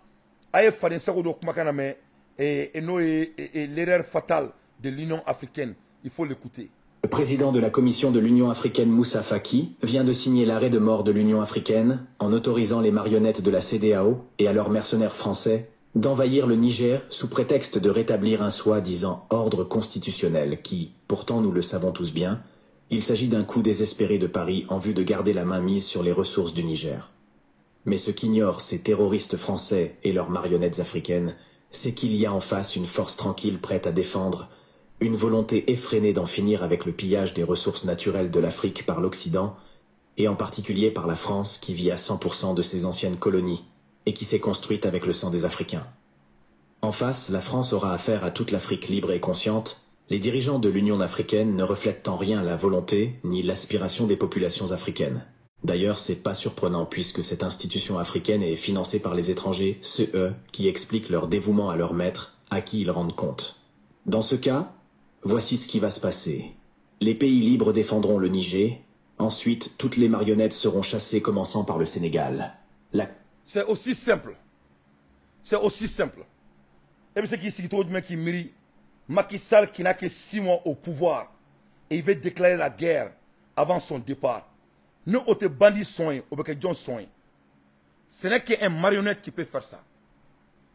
aye faden sagodo kumakana me et l'erreur fatale de l'Union africaine, il faut l'écouter. Le président de la Commission de l'Union africaine Moussa Faki vient de signer l'arrêt de mort de l'Union africaine en autorisant les marionnettes de la CEDEAO et à leurs mercenaires français d'envahir le Niger sous prétexte de rétablir un soi-disant ordre constitutionnel qui, pourtant nous le savons tous bien, il s'agit d'un coup désespéré de Paris en vue de garder la main mise sur les ressources du Niger. Mais ce qu'ignorent ces terroristes français et leurs marionnettes africaines, c'est qu'il y a en face une force tranquille prête à défendre, une volonté effrénée d'en finir avec le pillage des ressources naturelles de l'Afrique par l'Occident, et en particulier par la France qui vit à 100% de ses anciennes colonies, et qui s'est construite avec le sang des Africains. En face, la France aura affaire à toute l'Afrique libre et consciente. Les dirigeants de l'Union africaine ne reflètent en rien la volonté ni l'aspiration des populations africaines. D'ailleurs, c'est pas surprenant puisque cette institution africaine est financée par les étrangers, ceux qui expliquent leur dévouement à leur maître, à qui ils rendent compte. Dans ce cas, voici ce qui va se passer. Les pays libres défendront le Niger. Ensuite, toutes les marionnettes seront chassées commençant par le Sénégal. C'est aussi simple. C'est aussi simple. Et c'est qui qui mérite Macky Sall qui n'a que 6 mois au pouvoir et il veut déclarer la guerre avant son départ. Nous, on te bandit soin, on veut John soin. Ce n'est qu'un marionnette qui peut faire ça.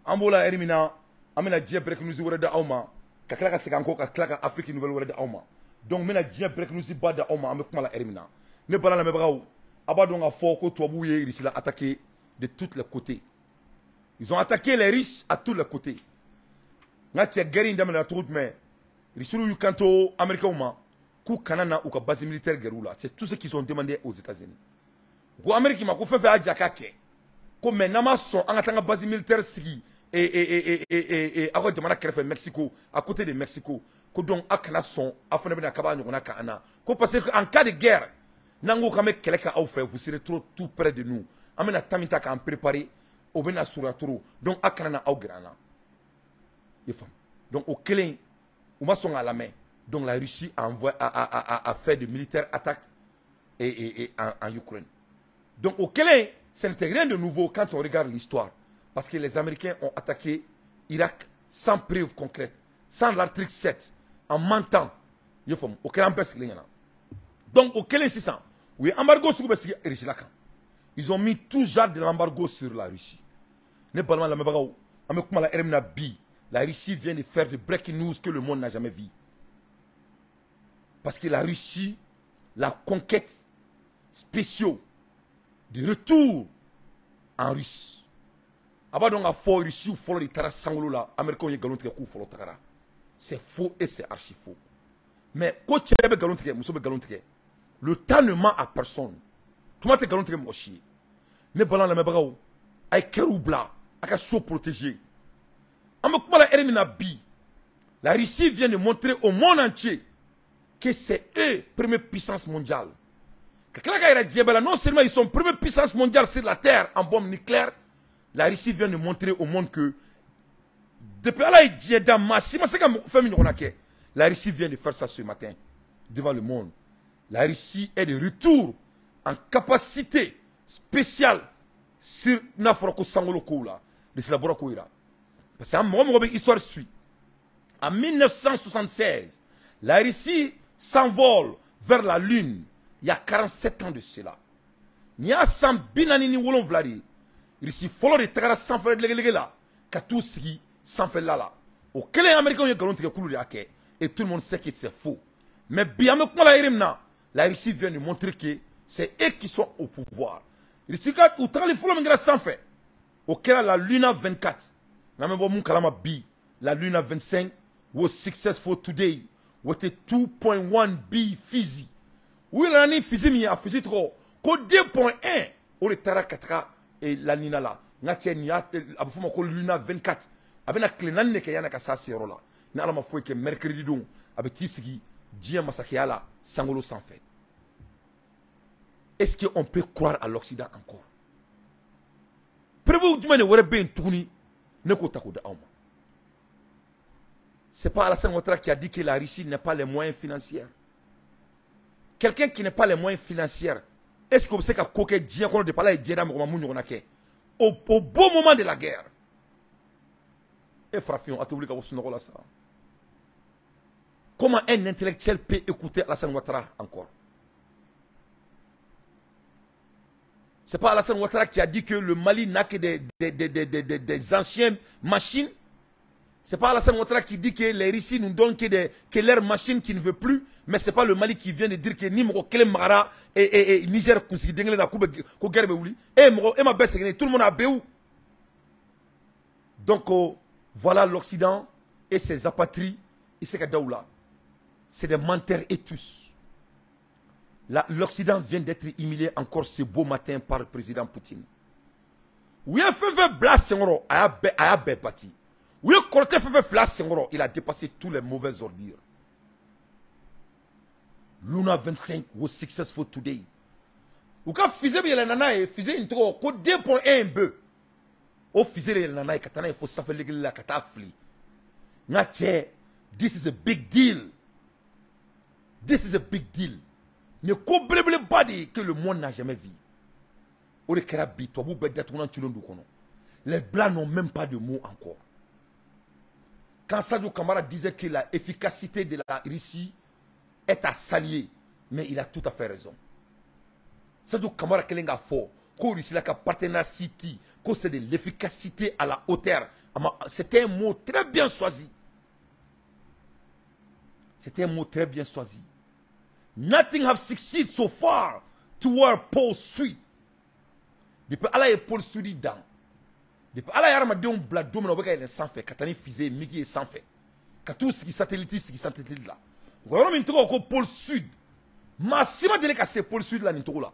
Ambola Erimina, amena dia break nous wala da auma, ka klaka sekanko ka klaka Afrique nouvelle wala da auma. Donc mena dia break nous ba da auma ame kuma la Erimina. Ne bala la mebraou. Abadon a fort ko to bouye il s'est attaqué de tous les côtés. Ils ont attaqué les riches à tous les côtés. Ngatia guerre indam la troute mais risulu yukanto américain ma ku kanana ou ka base militaire guerroula. C'est tout ce qu'ils ont demandé aux États-Unis. Go Amérique ma ko fait adjaka ke. Ko menama son angatanga base militaire sigi et à jamana krefe Mexico à côté de Mexico. Ko donc akana son afone bena kaba nyona ka ana. Ko parce que en cas de guerre nango kame keleka au fait vous serez trop tout près de nous. Amena tamita ka en préparer au bena suraturu. Donc akana au grana. Donc au Kélin, on va son à la main. Donc la Russie a fait de militaires attaques en Ukraine. Donc au Kélin, ce n'était rien de nouveau quand on regarde l'histoire. Parce que les Américains ont attaqué Irak sans preuve concrète, sans l'article 7, en mentant. Au Kélin, donc au Kélin, c'est ça. Oui, embargo sur le ils ont mis tout genre de l'embargo sur la Russie. Ne parlons pas de La Russie vient de faire des breaking news que le monde n'a jamais vu. Parce que la Russie, la conquête spéciale de retour en Russie. C'est faux et c'est archi faux. Mais le temps ne ment à personne. Tout le monde est mochi. Ne balan la mebrao. Ay keroubla. Aka so protégé. La Russie vient de montrer au monde entier que c'est eux, première puissance mondiale. Non seulement ils sont première puissance mondiale sur la terre en bombe nucléaire, la Russie vient de montrer au monde que depuis la Russie vient de faire ça ce matin devant le monde. La Russie est de retour en capacité spéciale sur Nafroko Sangolo Koula, de Silabora Koira. Parce que moi, histoire suit. En 1976, la Russie s'envole vers la Lune. Il y a 47 ans de cela. Il y a 100 binanini wolon vladi. Russie follow de tagara sans faire de là. Katou sigi sans faire là. Au clé américain, il y a garanti que et tout le monde sait que c'est faux. Mais bien la Russie vient de montrer que c'est eux qui sont au pouvoir. Russie, où t'as les follow sans faire. Au clé la Luna 24. La Luna 25 was successful today with a 2.1 B Fizi. Oui, la Luna Fizi mi a Fizi trop. Ko 2.1 au le Tara 4 et la Nina là. N'atien ni a abufuma ko Luna 24. Abena klenan ne ke yana ka sa sero là. Na ala ma foi que mercredi don abeti sigi dia masakiala sangolo sans fait. Est-ce qu'on peut croire à l'Occident encore? Prévu du mane wore ben touni. C'est pas Alassane Ouattara qui a dit que la Russie n'a pas les moyens financiers. Quelqu'un qui n'a pas les moyens financiers, est-ce que vous savez au beau moment de la guerre? Et Frafion, comment un intellectuel peut écouter Alassane Ouattara encore? C'est pas Alassane Ouattara qui a dit que le Mali n'a que des anciennes machines. C'est pas Alassane Ouattara qui dit que les Russes nous donnent que leurs machines qui ne veulent plus. Mais c'est pas le Mali qui vient de dire que Nimro Kele Mara et Niger Kousi Dengle na Koube Kogerbe Ouli. Et ma baisse, tout le monde a béou. Donc voilà l'Occident et ses apatries. Et c'est Daoula. C'est des menteurs et tous. L'Occident vient d'être humilié encore ce beau matin par le président Poutine. Oui, il a dépassé tous les mauvaises ordures. Luna 25 was successful today. Ou quand faisait bien la faisait une trop, 2.1 peu. Au faisait la nana, katana, il faut s'affaire la katafli. This is a big deal. This is a big deal. Ne cobrez pas que le monde n'a jamais vu. Les blancs n'ont même pas de mots encore. Quand Sadio Kamara disait que l'efficacité de la Russie est à saluer, mais il a tout à fait raison. Sadio Kamara kelenga fort, que Russie la partenaire City, que c'est de l'efficacité à la hauteur. C'était un mot très bien choisi. C'était un mot très bien choisi. Nothing have succeeded so far toward Paul Street. Depuis Allah est Paul Street dans. Depuis Allah est armé d'un blad domino avec les sans fait. Katani fisé, Miki est sans fait. Katou ce qui satellite, ce qui satellite là. Vous voyez maintenant Paul Sud. Massima de c'est Paul Sud là n'intro là.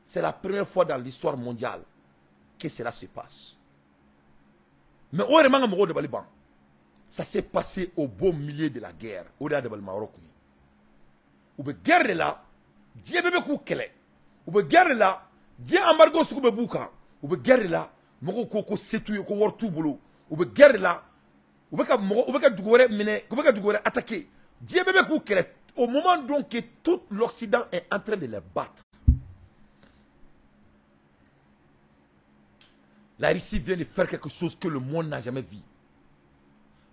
C'est la première fois dans l'histoire mondiale que cela se passe. Mais au remanga moro de Baliban. Ça s'est passé au beau milieu de la guerre. Au delà de Maroc. Ou be guerre là, Dieu bébé kou kele. Ou be guerre là, Dieu embargo sou be bouka. Ou be guerre là, moko ko setu ko wortu bolo. Ou be guerre là, ou be ka dugore mine, ou be ka dugore attaquer. Dieu bébé kou kele. Au moment donc que tout l'Occident est en train de les battre. La Russie vient de faire quelque chose que le monde n'a jamais vu.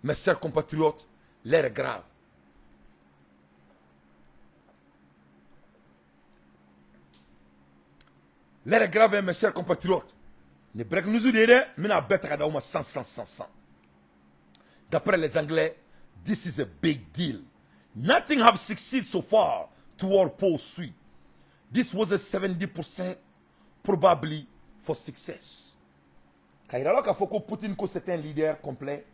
Mes chers compatriotes, l'heure est grave. L'heure est grave, mes chers compatriotes. ne break news de mina bête kada uma 100. D'après les Anglais, this is a big deal. Nothing have succeeded so far toward Paul Suite. This was a 70% probably for success. Kairala ka foko Poutine ko c'est un leader complet.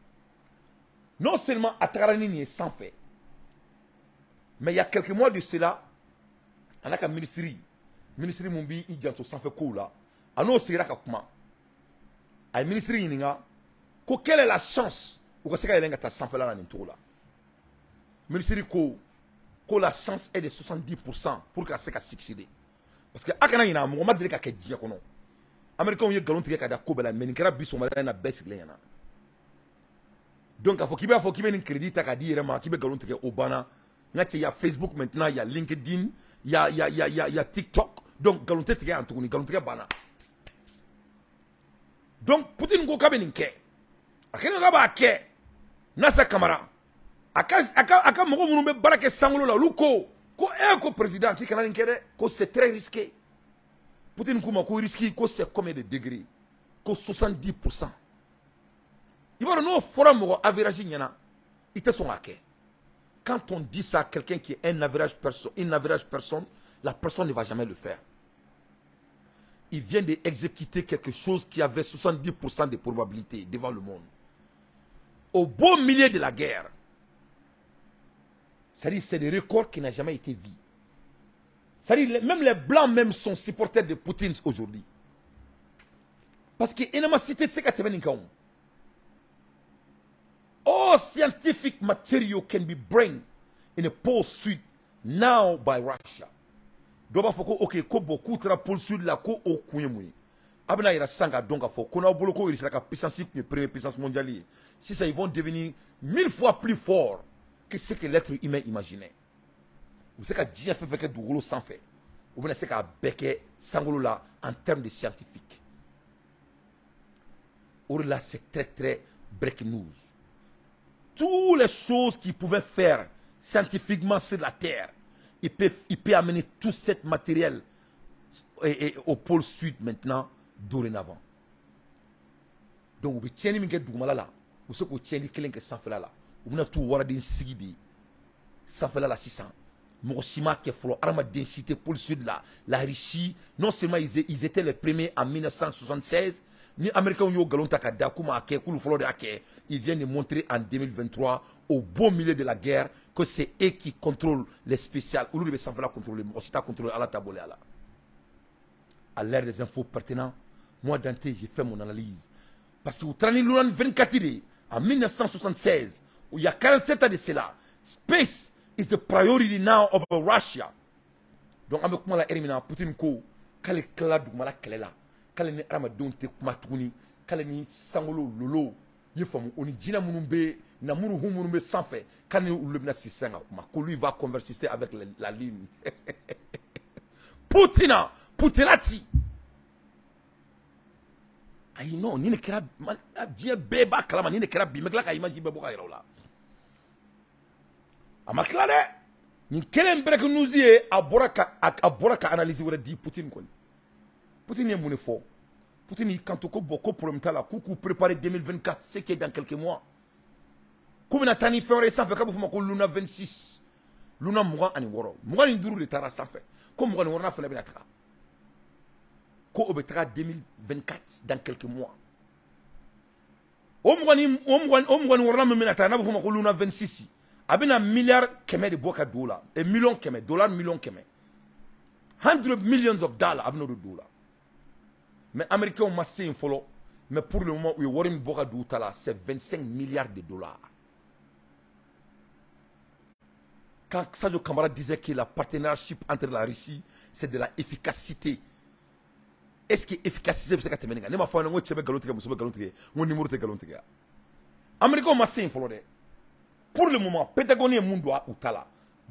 Non seulement Atarani n'est sans fait, mais il y a quelques mois de cela, on a qu'un ministre Mumbi, il dit sans fait quoi là. Alors c'est là comment. Un ministre Yininga, quelle est la chance ou que c'est qu'il y a un sans fait là dans tout là. Ministre ko la chance est de 70% pour que ça succède. Parce que akana yina mo ma dire ka dia kono. Américain yi galon tige ka da ko bela men kra biso ma na best yana. Donc il faut qu'il ait un crédit à dire qu'il galon tige obana. Il y a Facebook maintenant, il y a LinkedIn, il y a TikTok. Donc galon tige en tout galon tige bana. Donc Poutine go kabeni ke. Akena ga ba ke. Nasa Kamara. Aka mogo munu be barake sangolo la luko ko président qui kana nkere ko c'est très risqué. Poutine kuma ko risqué ko c'est combien de degrés? Ko 70%. Il va nous fora mogo average nyana. Ite son ake. Quand on dit ça à quelqu'un qui est une average personne, la personne ne va jamais le faire. Il vient d'exécuter quelque chose qui avait 70% de probabilité devant le monde. Au beau milieu de la guerre. C'est-à-dire c'est des records qui n'ont jamais été vus. C'est-à-dire même les blancs même sont supporters de Poutine aujourd'hui. Parce que il n'a pas cité ce qu'a été. All scientific material can be brought in a pole suit now by Russia. Doba foko ok ko beaucoup tra pole suit la ko o kunyemui. Abna ira sanga donc fo ko na bolo ko ira ka puissance première puissance mondiale. Si ça ils vont devenir 1000 fois plus forts que ce que l'être humain imaginait. Vous savez que Dieu fait que du rouleau sans fait. Vous savez que Beke sangolo là en termes de scientifique. Or là c'est très breaking news. Toutes les choses qu'ils pouvaient faire scientifiquement sur la Terre, il peut amener tout cet matériel au pôle sud maintenant, dorénavant. Donc, vous tiens les dougmala là, vous savez que vous tiens les quelqu'un qui s'en fait là, vous n'avez tout voir d'un sigidi, s'en fait là 600. Moshima qui est fort, arme densité pôle sud là, la Russie, non seulement ils étaient les premiers en 1976. Ni Américains ont galon takada kuma ake kulu folo de ake, ils viennent de montrer en 2023 au beau milieu de la guerre que c'est eux qui contrôlent les spéciales. Ou le sans contrôler, moi aussi contrôler à la table là. À l'ère des infos pertinents, moi Dante j'ai fait mon analyse parce que vous traînez l'an 24 en 1976 où il y a 47 ans de cela, space is the priority now of Russia. Donc avec moi la Hermina Poutine ko kale kala dugmala kale là. Kale ni aramadon te kuma tuguni kale ni sangolo lolo ye famu oni jina munumbe na muru humurumbe sans fait kale ni ulubna sisanga kuma ko lui va converser avec la ligne Poutinati ay non ni ne kira man dia beba kalama ni ne kira bi megla ka image bebo ka iraula amaklare ni kelen brek nuzie aboraka analyse wala di Poutine kon Poutine est mon effort. Poutine, quand on a beaucoup pour le préparer 2024, c'est qui est dans quelques mois. Comme on a tani fait récent, fait que Luna 26, Luna Moura ani Woro. Moura ni duru le tara sans fait. Comme Moura ni Woro fait la benatra. Ko obetera 2024 dans quelques mois. Moura ni Woro me menata na bufuma ko Luna 26. Abina milliard keme de boka dollars. Et millions keme, dollars millions keme. 100 millions of dollars abino de dollars. Mais les Américains ont massé un follow. Mais pour le moment, c'est 25 milliards de dollars. Quand Sadio Kamara disait que la partenariat entre la Russie, c'est de la efficacité. Est-ce que l'efficacité, c'est que tu as Américains ont massé un follow. Pour le moment, Pentagon et Mundoa ou Tala,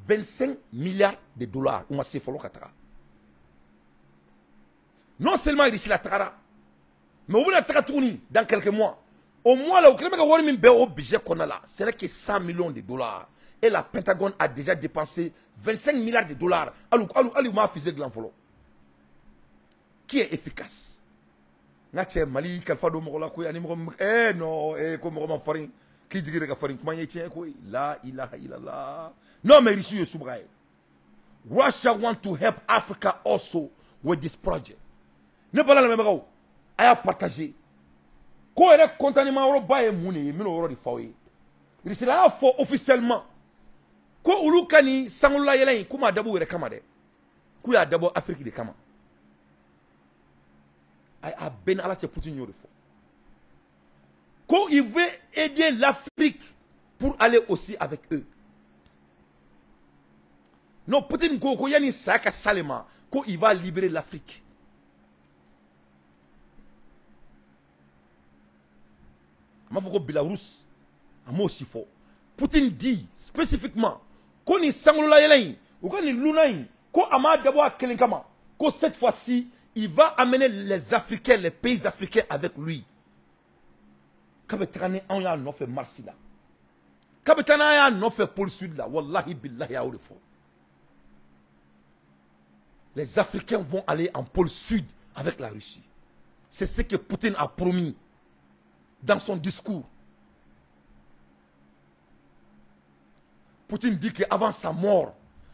25 milliards de dollars ont massé un follow. Non seulement il ici la Tara, mais on va la tourner dans quelques mois. Au moins, là, au budget qu'on a là, c'est que 100 millions de dollars. Et la Pentagone a déjà dépensé 25 milliards de dollars. Qui est efficace. nga che Mali kalfa do mo la ko ani mo non ko mo ma farin ki jigire ka farin kuma yetien ko la ilaha illallah no mais Russie subray Russia want to help Africa also with this project ne bala la me bagaw aya partager ko ere contanement woro baye muni mino woro di fawe Russie la fo officiellement ko ulu kani sangula yelen kuma dabu were kama de ku ya dabo Afrique de kama a ben ala Poutine yore fo quand il veut aider l'Afrique pour aller aussi avec eux non Poutine ko yani saka salema quand il va libérer l'Afrique ma foko Belarus amo aussi fo Poutine dit spécifiquement quand il sangula yelen ou quand il lunain ko ama dabo akelenkama ko cette fois-ci il va amener les Africains, les pays africains avec lui. Kabetane on ya no fait Marsida. Kabetane ya no fait Pôle Sud là, wallahi billahi ya oufo. Les Africains vont aller en Pôle Sud avec la Russie. C'est ce que Poutine a promis dans son discours. Poutine dit qu'avant sa mort,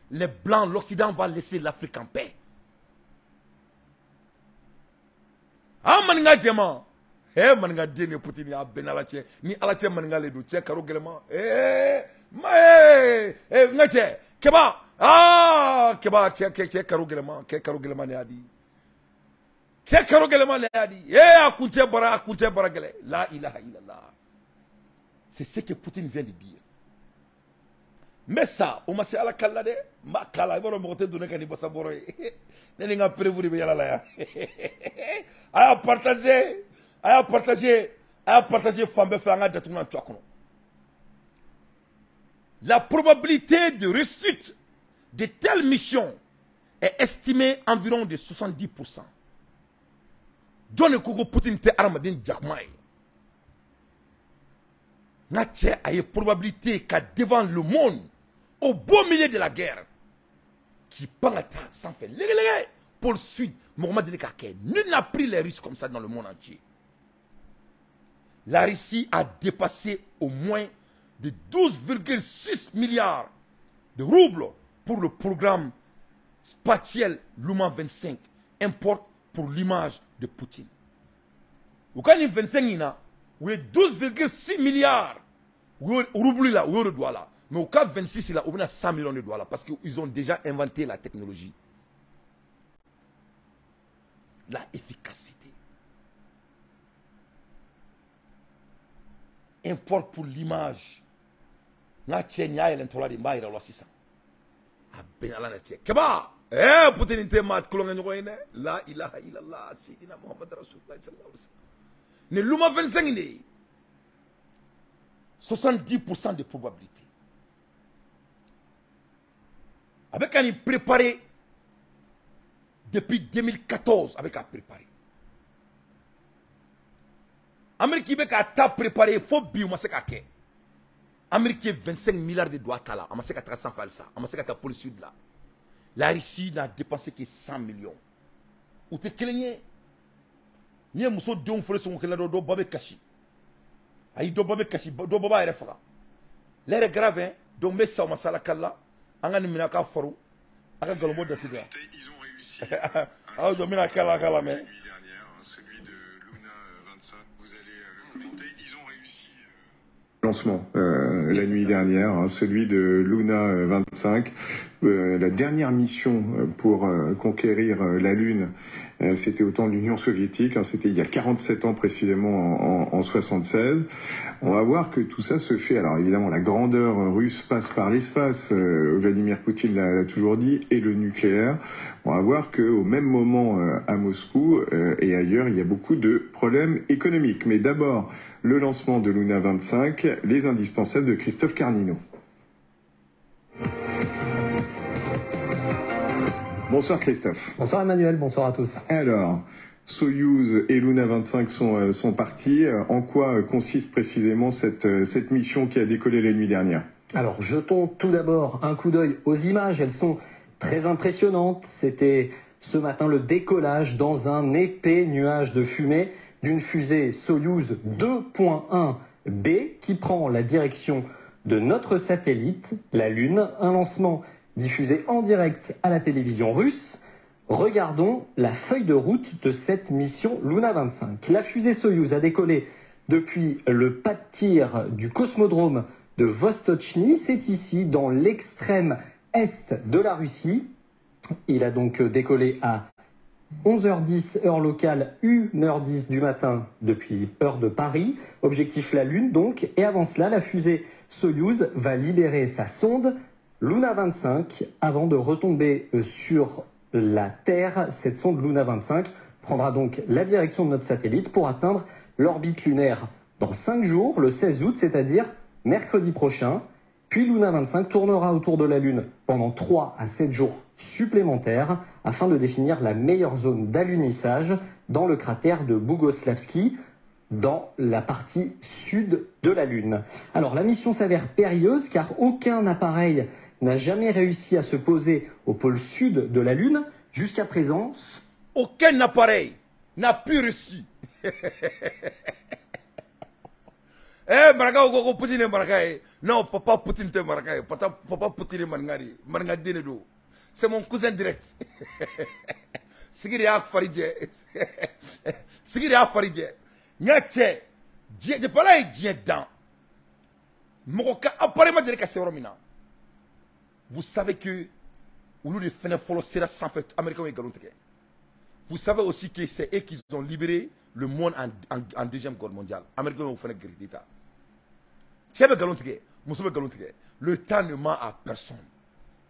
les Blancs, l'Occident va laisser l'Afrique en paix. Ah maninga jema maninga dene Poutine ya benalache ni alache maninga le do che karo gelema ngache keba keba che karo gelema ne adi che karo gelema ne adi akunche bara gele la ilaha illallah. C'est ce que Poutine vient de dire. Mais ça o masi ala kala de ma kala boro mo te donner kani bossa boro ne nga prévu be yala la ya aya partager fambe fa nga datu nga twakono. La probabilité de réussite de telle mission est estimée environ de 70%. Donne koko Poutine te arme din jakmai na tche aye probabilité qu'à devant le monde au beau milieu de la guerre qui pangata sans faire pour le sud Mohamed El Kake. Nul n'a pris les risques comme ça dans le monde entier. La Russie a dépassé au moins de 12,6 milliards de roubles pour le programme spatial Luma 25 importe pour l'image de Poutine. Vous avez 25 ina, vous avez 12,6 milliards de roubles là, vous avez là. Mais au cas 26 là, on a 100 millions de dollars parce qu'ils ont déjà inventé la technologie. La efficacité. Importe pour l'image. Na tchenya et l'entourage de Mbaïra la 600. Ah ben ala na tchenya. Keba, Poutine te mat kolonga nyoine. La ilaha illallah Sayyidina Muhammad Rasulullah sallallahu alaihi wasallam. Ne luma 25 ne. 70% de probabilité. Avec un préparé depuis 2014 avec un préparé. Amérique a préparé faut bio maseka Amérique 25 milliards de dollars là, amaseka 300 falsa, amaseka pour le sud là. La Russie n'a dépensé que 100 millions. Ou te kelenye. Ni muso de on fere son kela do babe kashi. Ayi do babe kashi do baba ere fara. L'air grave hein, donc mais ça masala kala. Angani minaka faru aka galmo da tiga Ils ont réussi. ah do mina kala mais La nuit dernière, celui de Luna 25, vous allez le commenter. Ils ont réussi. Lancement la nuit dernière, celui de Luna 25, la dernière mission pour conquérir la Lune, c'était au temps de l'Union soviétique, c'était il y a 47 ans précisément en 76. On va voir que tout ça se fait, alors évidemment la grandeur russe passe par l'espace, Vladimir Poutine l'a toujours dit, et le nucléaire. On va voir qu'au même moment à Moscou et ailleurs, il y a beaucoup de problèmes économiques. Mais d'abord, le lancement de Luna 25, les indispensables de Christophe Carnino. Bonsoir Christophe. Bonsoir Emmanuel, bonsoir à tous. Alors, Soyouz et Luna 25 sont partis. En quoi consiste précisément cette mission qui a décollé la nuit dernière? Alors, jetons tout d'abord un coup d'œil aux images. Elles sont très impressionnantes. C'était ce matin le décollage dans un épais nuage de fumée. d'une fusée Soyouz 2.1B qui prend la direction de notre satellite, la Lune, un lancement diffusé en direct à la télévision russe. Regardons la feuille de route de cette mission Luna 25. La fusée Soyouz a décollé depuis le pas de tir du cosmodrome de Vostochny. C'est ici, dans l'extrême est de la Russie. Il a donc décollé à 11h10 heure locale, 1h10 du matin depuis heure de Paris. Objectif la Lune donc. Et avant cela, la fusée Soyouz va libérer sa sonde Luna 25 avant de retomber sur la Terre. Cette sonde Luna 25 prendra donc la direction de notre satellite pour atteindre l'orbite lunaire dans 5 jours, le 16 août, c'est-à-dire mercredi prochain. Puis Luna 25 tournera autour de la Lune pendant 3 à 7 jours supplémentaires afin de définir la meilleure zone d'alunissage dans le cratère de Bougoslavski, dans la partie sud de la Lune. Alors la mission s'avère périlleuse car aucun appareil n'a jamais réussi à se poser au pôle sud de la Lune jusqu'à présent. Aucun appareil n'a pu réussir. Maraka ko Poutine maraka. Non, papa Poutine te maraka. Papa Poutine mangari. Mangadine do. C'est mon cousin direct. Sigiri ak faridje. Sigiri ak faridje. Nyache. Je parle de dans. Moka appareil ma dire que c'est Romina. Vous savez que au lieu de faire follow sera sans fait américain et galonté. Vous savez aussi que c'est eux qui ont libéré le monde en deuxième guerre mondiale. Américains ont fait une guerre d'État. Le temps ne ment à personne.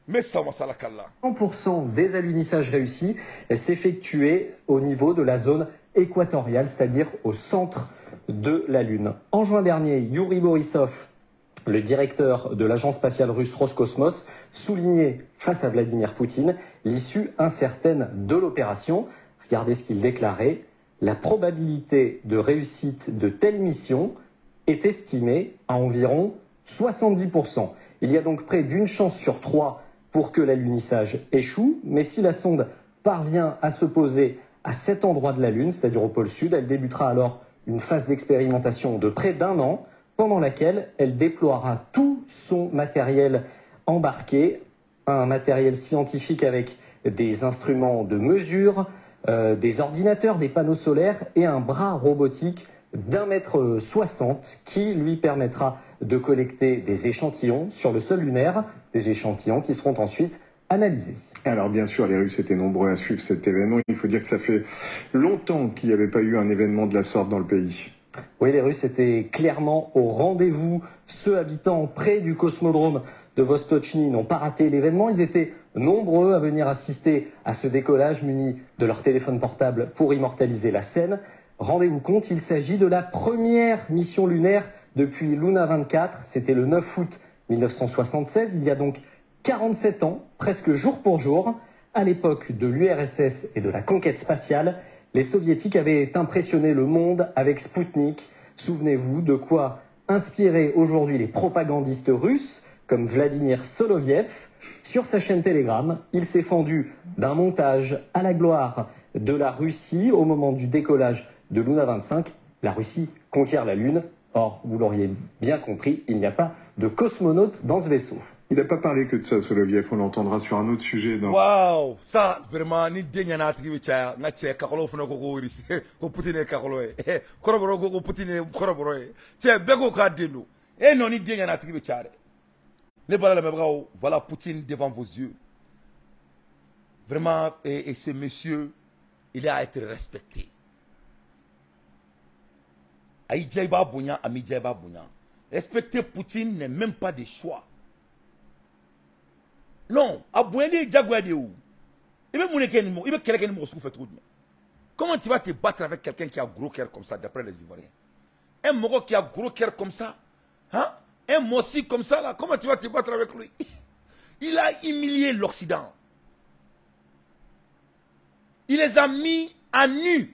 Mais ça va ça la cala. 100% des alunissages réussis s'effectuaient au niveau de la zone équatoriale, c'est-à-dire au centre de la Lune. En juin dernier, Yuri Borisov, le directeur de l'agence spatiale russe Roscosmos, soulignait face à Vladimir Poutine l'issue incertaine de l'opération. Regardez ce qu'il déclarait. La probabilité de réussite de telle mission est estimée à environ 70%. Il y a donc près d'une chance sur 3 pour que l'alunissage échoue, mais si la sonde parvient à se poser à cet endroit de la Lune, c'est-à-dire au pôle sud, elle débutera alors une phase d'expérimentation de près d'1 an, pendant laquelle elle déploiera tout son matériel embarqué, un matériel scientifique avec des instruments de mesure, des ordinateurs, des panneaux solaires et un bras robotique d'1,60 m qui lui permettra de collecter des échantillons sur le sol lunaire, des échantillons qui seront ensuite analysés. Alors bien sûr, les Russes étaient nombreux à suivre cet événement. Il faut dire que ça fait longtemps qu'il n'y avait pas eu un événement de la sorte dans le pays. Oui, les Russes étaient clairement au rendez-vous. Ceux habitant près du cosmodrome de Vostochny n'ont pas raté l'événement. Ils étaient nombreux à venir assister à ce décollage munis de leur téléphone portable pour immortaliser la scène. Rendez-vous compte, il s'agit de la première mission lunaire depuis Luna 24. C'était le 9 août 1976. Il y a donc 47 ans, presque jour pour jour. À l'époque de l'URSS et de la conquête spatiale, les soviétiques avaient impressionné le monde avec Spoutnik. Souvenez-vous de quoi inspirer aujourd'hui les propagandistes russes, comme Vladimir Soloviev. Sur sa chaîne Telegram, il s'est fendu d'un montage à la gloire de la Russie au moment du décollage de Luna 25. La Russie conquiert la Lune. Or, vous l'auriez bien compris, il n'y a pas de cosmonautes dans ce vaisseau. Il n'a pas parlé que de ça, Soloviev. On l'entendra sur un autre sujet. Dans... Waouh, ça, vraiment, ni denya na tigi bicha, na che kakolo funa ko wiri, ko Poutine kakolo e, koroboro ko Poutine koroboro e, che beko ka denu, e non ni denya na tigi bicha. Ne bala la mebrao, voilà Poutine devant vos yeux. Vraiment, et ce monsieur, il a été respecté. Aïe Djaïba Bounya, Ami Djaïba Bounya. Respecter Poutine n'est même pas de choix. Non, Abouende Djagouade où? Il veut quelqu'un qui fait trop. Comment tu vas te battre avec quelqu'un qui a gros cœur comme ça, d'après les Ivoiriens? Un Moro qui a gros cœur comme ça, hein? Un Mossi comme ça, là, comment tu vas te battre avec lui? Il a humilié l'Occident. Il les a mis à nu.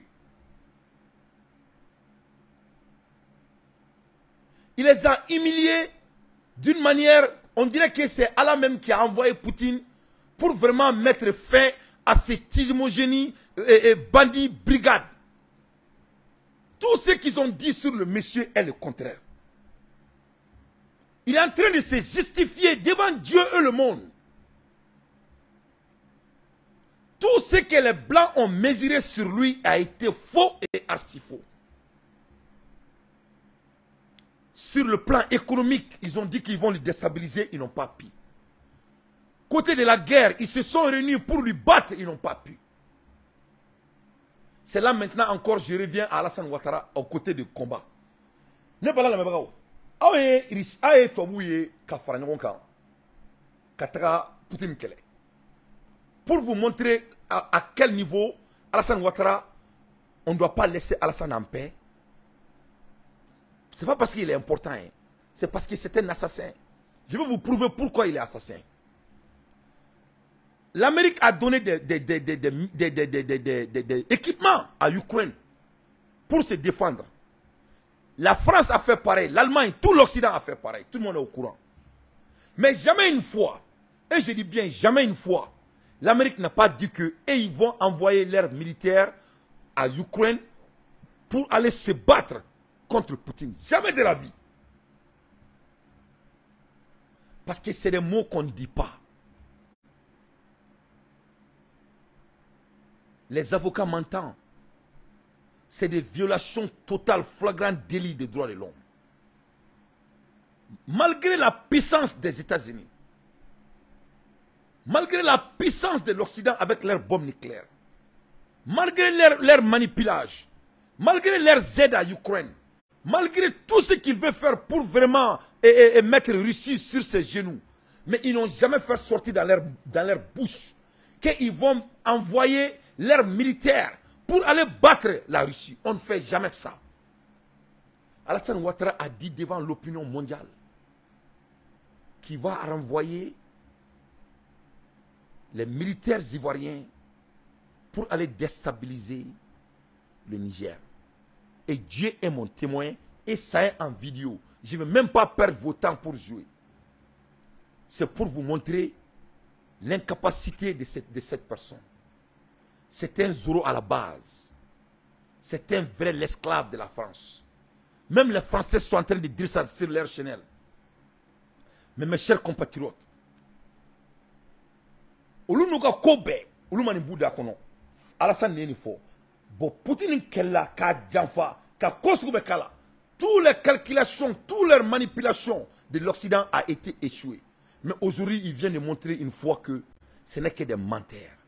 Il les a humiliés d'une manière, on dirait que c'est Allah même qui a envoyé Poutine pour vraiment mettre fin à cette homogénie et bandit brigade. Tout ce qu'ils ont dit sur le monsieur est le contraire. Il est en train de se justifier devant Dieu et le monde. Tout ce que les Blancs ont mesuré sur lui a été faux et archi-faux. Sur le plan économique, ils ont dit qu'ils vont le déstabiliser, ils n'ont pas pu. Côté de la guerre, ils se sont réunis pour lui battre, ils n'ont pas pu. C'est là maintenant encore, je reviens à Alassane Ouattara au côté du combat. Ne pas la même chose. Pour vous montrer à quel niveau Alassane Ouattara, on ne doit pas laisser Alassane en paix. Ce n'est pas parce qu'il est important, hein. C'est parce que c'est un assassin. Je vais vous prouver pourquoi il est assassin. L'Amérique a donné des équipements à l'Ukraine pour se défendre. La France a fait pareil, l'Allemagne, tout l'Occident a fait pareil. Tout le monde est au courant. Mais jamais une fois, et je dis bien jamais une fois, l'Amérique n'a pas dit qu'ils vont envoyer leurs militaires à l'Ukraine pour aller se battre contre Poutine. Jamais de la vie. Parce que c'est des mots qu'on ne dit pas. Les avocats m'entendent. C'est des violations totales, flagrantes délits des droits de l'homme. Malgré la puissance des États-Unis, malgré la puissance de l'Occident avec leurs bombes nucléaires, malgré leur manipulage, malgré leurs aides à l'Ukraine, malgré tout ce qu'ils veulent faire pour vraiment mettre Russie sur ses genoux, mais ils n'ont jamais fait sortir dans leur bouche qu'ils vont envoyer leurs militaires pour aller battre la Russie. On ne fait jamais ça. Alassane Ouattara a dit devant l'opinion mondiale qu'il va renvoyer les militaires ivoiriens pour aller déstabiliser le Niger. Et Dieu est mon témoin et ça est en vidéo. Je ne vais même pas perdre vos temps pour jouer. C'est pour vous montrer l'incapacité de cette personne. C'est un Zoro à la base. C'est un vrai l'esclave de la France. Même les Français sont en train de dire ça sur leur chaîne. Mais mes chers compatriotes, Olunuga Kobe, Olumani Bouda Kono, Alassane Nenifo, Bo Poutine Kella, Ka Djanfa, Ka Kosube Kala, toutes les calculations, toutes les manipulations de l'Occident a été échoué. Mais aujourd'hui, il vient de montrer une fois que ce n'est que des menteurs.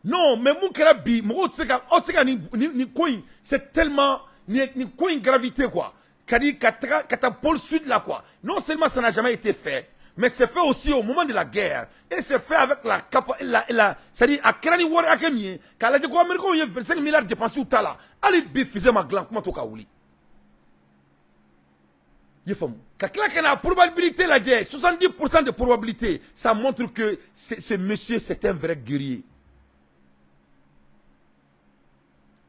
Non, mais mon kerabi, c'est tellement ni quoi une gravité quoi. Catapole sud là quoi. Non seulement ça n'a jamais été fait, mais c'est fait aussi au moment de la guerre. Et c'est fait avec c'est-à-dire à Krani War Akemi, quand la Américain il y a 25 milliards dépensés au Tala. Allez faisait ma glan comment toka ouli. Quand il y a la probabilité là, 70% de probabilité, ça montre que ce monsieur c'est un vrai guerrier.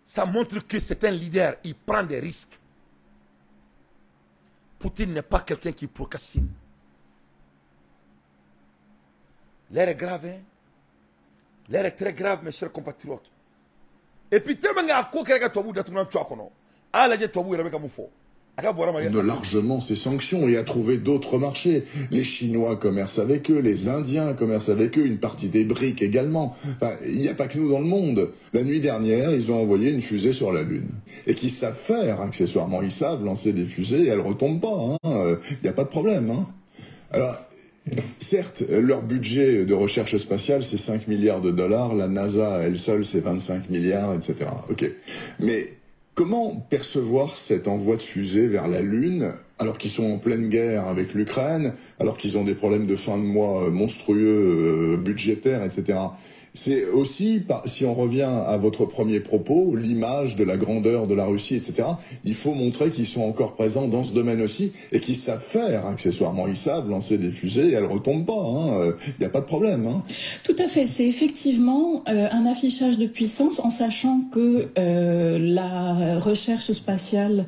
Ça montre que c'est un leader, il prend des risques. Poutine n'est pas quelqu'un qui procrastine. L'air est grave, hein? L'air est très grave, mes chers compatriotes. Et puis, tellement qu'il y a un coup qui est largement ces sanctions et à trouver d'autres marchés. Les Chinois commercent avec eux, les Indiens commercent avec eux, une partie des BRICS également. Enfin, il n'y a pas que nous dans le monde. La nuit dernière, ils ont envoyé une fusée sur la Lune. Et qu'ils savent faire, accessoirement. Ils savent lancer des fusées et elles ne retombent pas. Il n'y a pas de problème. Hein. Alors, certes, leur budget de recherche spatiale, c'est 5 milliards de dollars. La NASA, elle seule, c'est 25 milliards, etc. Ok. Mais comment percevoir cet envoi de fusée vers la Lune alors qu'ils sont en pleine guerre avec l'Ukraine, alors qu'ils ont des problèmes de fin de mois monstrueux, budgétaires, etc. C'est aussi, si on revient à votre premier propos, l'image de la grandeur de la Russie, etc. Il faut montrer qu'ils sont encore présents dans ce domaine aussi et qu'ils savent faire, accessoirement. Ils savent lancer des fusées et elles ne retombent pas. Il n'y a pas de problème. Hein. Tout à fait. C'est effectivement un affichage de puissance en sachant que la recherche spatiale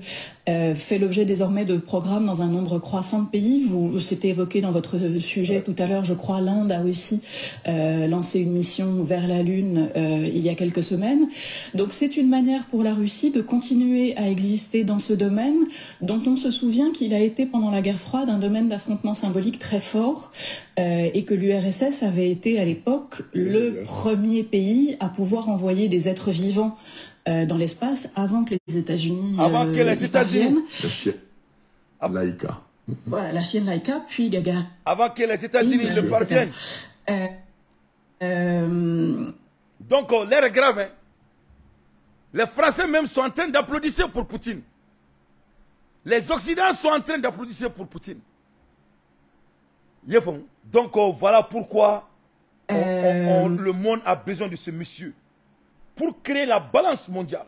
fait l'objet désormais de programmes dans un nombre croissant de pays. C'était évoqué dans votre sujet tout à l'heure, je crois, l'Inde a aussi lancé une mission vers la Lune il y a quelques semaines. Donc c'est une manière pour la Russie de continuer à exister dans ce domaine dont on se souvient qu'il a été pendant la guerre froide un domaine d'affrontement symbolique très fort et que l'URSS avait été à l'époque le premier pays à pouvoir envoyer des êtres vivants dans l'espace avant que les États-Unis parviennent. La chienne Laika. Voilà, la chienne Laika, puis Gagarin. Avant que les États-Unis ne parviennent. Donc, l'air est grave. Hein? Les Français même sont en train d'applaudir pour Poutine. Les Occidentaux sont en train d'applaudir pour Poutine. Donc, voilà pourquoi le monde a besoin de ce monsieur. Pour créer la balance mondiale.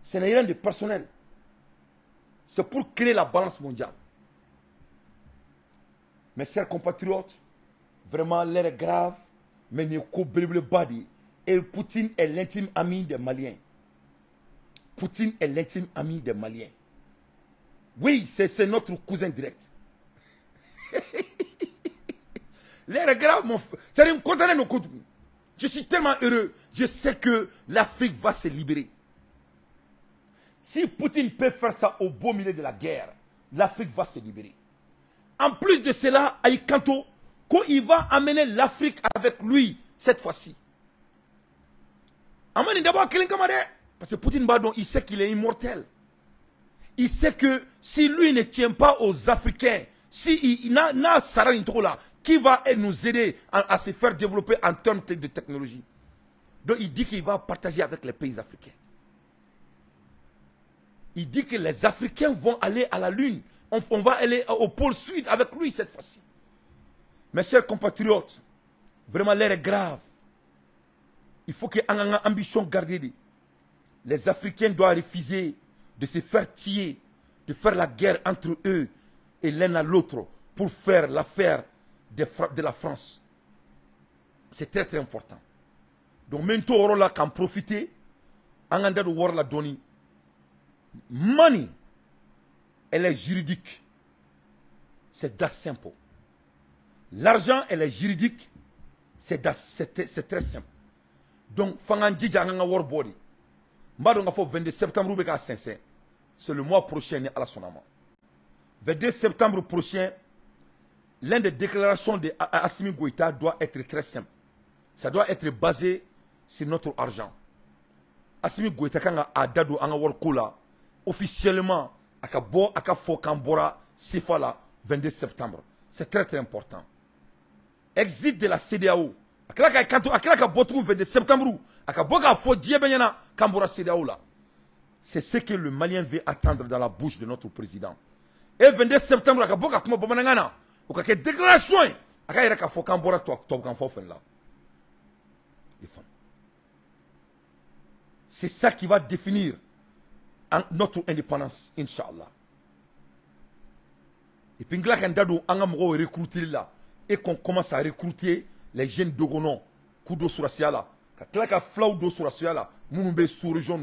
Ce n'est rien de personnel. C'est pour créer la balance mondiale. Mes chers compatriotes, vraiment l'air est grave, mais il ne badi. Et Poutine est l'intime ami des Maliens. Poutine est l'intime ami des Maliens. Oui, c'est notre cousin direct. L'air est grave, mon frère. C'est une condamnée nos coups. Je suis tellement heureux. Je sais que l'Afrique va se libérer. Si Poutine peut faire ça au beau milieu de la guerre, l'Afrique va se libérer. En plus de cela, Aïkanto, quand il va amener l'Afrique avec lui cette fois-ci. Parce que Poutine Badon, il sait qu'il est immortel. Il sait que si lui ne tient pas aux Africains, si il n'a Sarah là, qui va nous aider à se faire développer en termes de technologie. Donc il dit qu'il va partager avec les pays africains. Il dit que les Africains vont aller à la Lune. On va aller au pôle sud avec lui cette fois-ci. Mes chers compatriotes, vraiment l'air est grave. Il faut qu'il y ait une ambition gardée. Les Africains doivent refuser de se faire tuer, de faire la guerre entre eux et l'un à l'autre pour faire l'affaire de la France. C'est très très important. Donc maintenant, on va en profiter. On va la donner. Money, elle est juridique. C'est that simple. L'argent, elle est juridique. C'est très simple. Donc, Fangandji Djanga War Body. Mbadonga faut 22 septembre, c'est le mois prochain à la Sonama. 22 septembre prochain, l'une des déclarations de Assimi Goïta doit être très simple. Ça doit être basé sur notre argent. Assimi Goïta kanga adado anga workola officiellement akabo akafo kambora sifala 22 septembre. C'est très très important. Exit de la CEDEAO. Akala ka botou 22 septembre akabo ka fo diebanyana kambora CEDEAO là. C'est ce que le Malien veut attendre dans la bouche de notre président. Et 22 septembre akabo ka kuma bomanangana. Ou ka déclaration akaya ka fo kambora to kan fo fen là. C'est ça qui va définir notre indépendance, Inch'Allah. Et puis, on a recruté là. Et qu'on commence à recruter les jeunes dogonon, Kudo Surassiala, Kaklaka Flaudo Surassiala, Mumbe sous-région,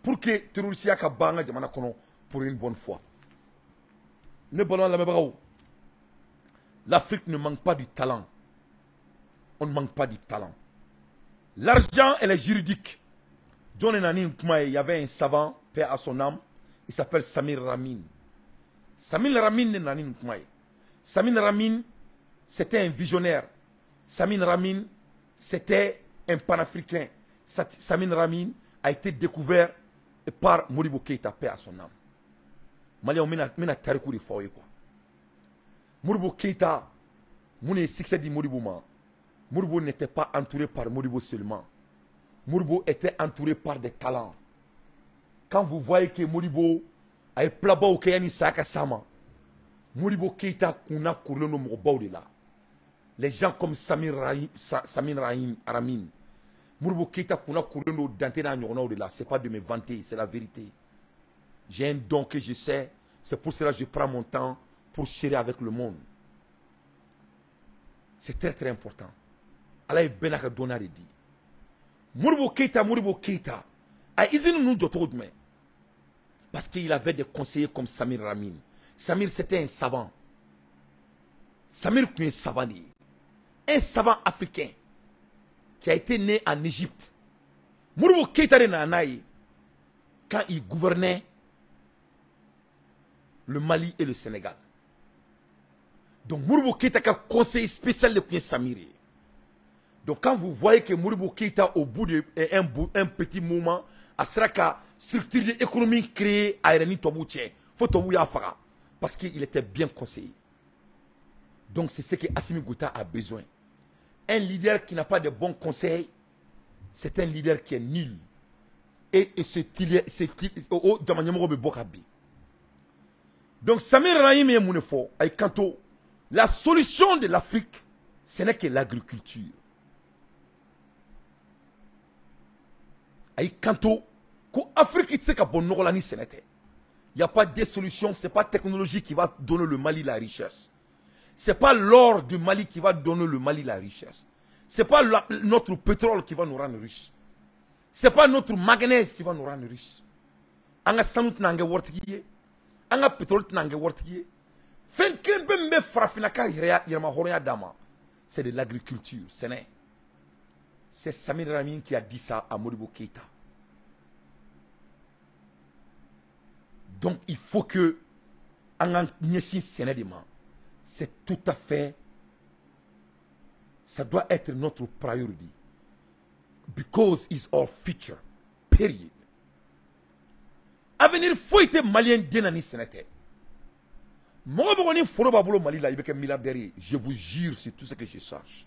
pour que terroristes ka banga jamana kono pour une bonne fois. Ne ballon la mebrao. L'Afrique ne manque pas du talent. On ne manque pas du talent. L'argent, elle est juridique. Il y avait un savant, paix à son âme, il s'appelle Samir Ramin. Samir Ramin, c'était un visionnaire. Samir Ramin, c'était un panafricain. Samir Ramin a été découvert par Modibo Keïta, paix à son âme. Malien, on a tarikou de foyer quoi. Modibo Keïta, mon succès de Modibo man. Modibo n'était pas entouré par Modibo seulement. Modibo était entouré par des talents. Quand vous voyez que Modibo a été plaba au Kayani Saka Sama, Modibo Keïta kuna couru no mobaou de là. Les gens comme Samir Ramin, Modibo Keïta kuna couru no dantena nyona de là. C'est pas de me vanter, c'est la vérité. J'ai un don que je sais, c'est pour cela que je prends mon temps pour chérir avec le monde. C'est très très important. Allah est ben à donner dit. Modibo Keïta a izini nous d'autres mais Parce qu'il avait des conseillers comme Samir Ramin. Samir, c'était un savant. Samir est un savant. Un savant africain qui a été né en Égypte. Modibo Keïta Nanaï, quand il gouvernait le Mali et le Sénégal. Donc Modibo Keïta a conseiller spécial de Samir. Donc quand vous voyez que Modibo Keïta, au bout d'un petit moment, a sera qu'à structure économique créée à Irani Tobouché, faut Tobou Yafara, parce qu'il était bien conseillé. Donc c'est ce que Assimi Goïta a besoin. Un leader qui n'a pas de bons conseils, c'est un leader qui est nul. Et donc Samir Rahim et Mounefo, la solution de l'Afrique, ce n'est que l'agriculture. Il n'y a pas de solution, ce n'est pas la technologie qui va donner le Mali la richesse. Ce n'est pas l'or du Mali qui va donner le Mali la richesse. Ce n'est pas notre pétrole qui va nous rendre riches. Ce n'est pas notre manganèse qui va nous rendre riches. Anga sanut nange wortiye, anga pétrole nange wortiye. Fen krembe frafinaka yirama horoya dama. C'est de l'agriculture, c'est Samir Ramin qui a dit ça à Modibo Keïta. Donc il faut que c'est tout à fait, ça doit être notre priority. Because it's our future. Period. Avenir faut être malien denani sénété. Moi, je suis Mali là, il est milliardaire. Je vous jure, c'est tout ce que je cherche.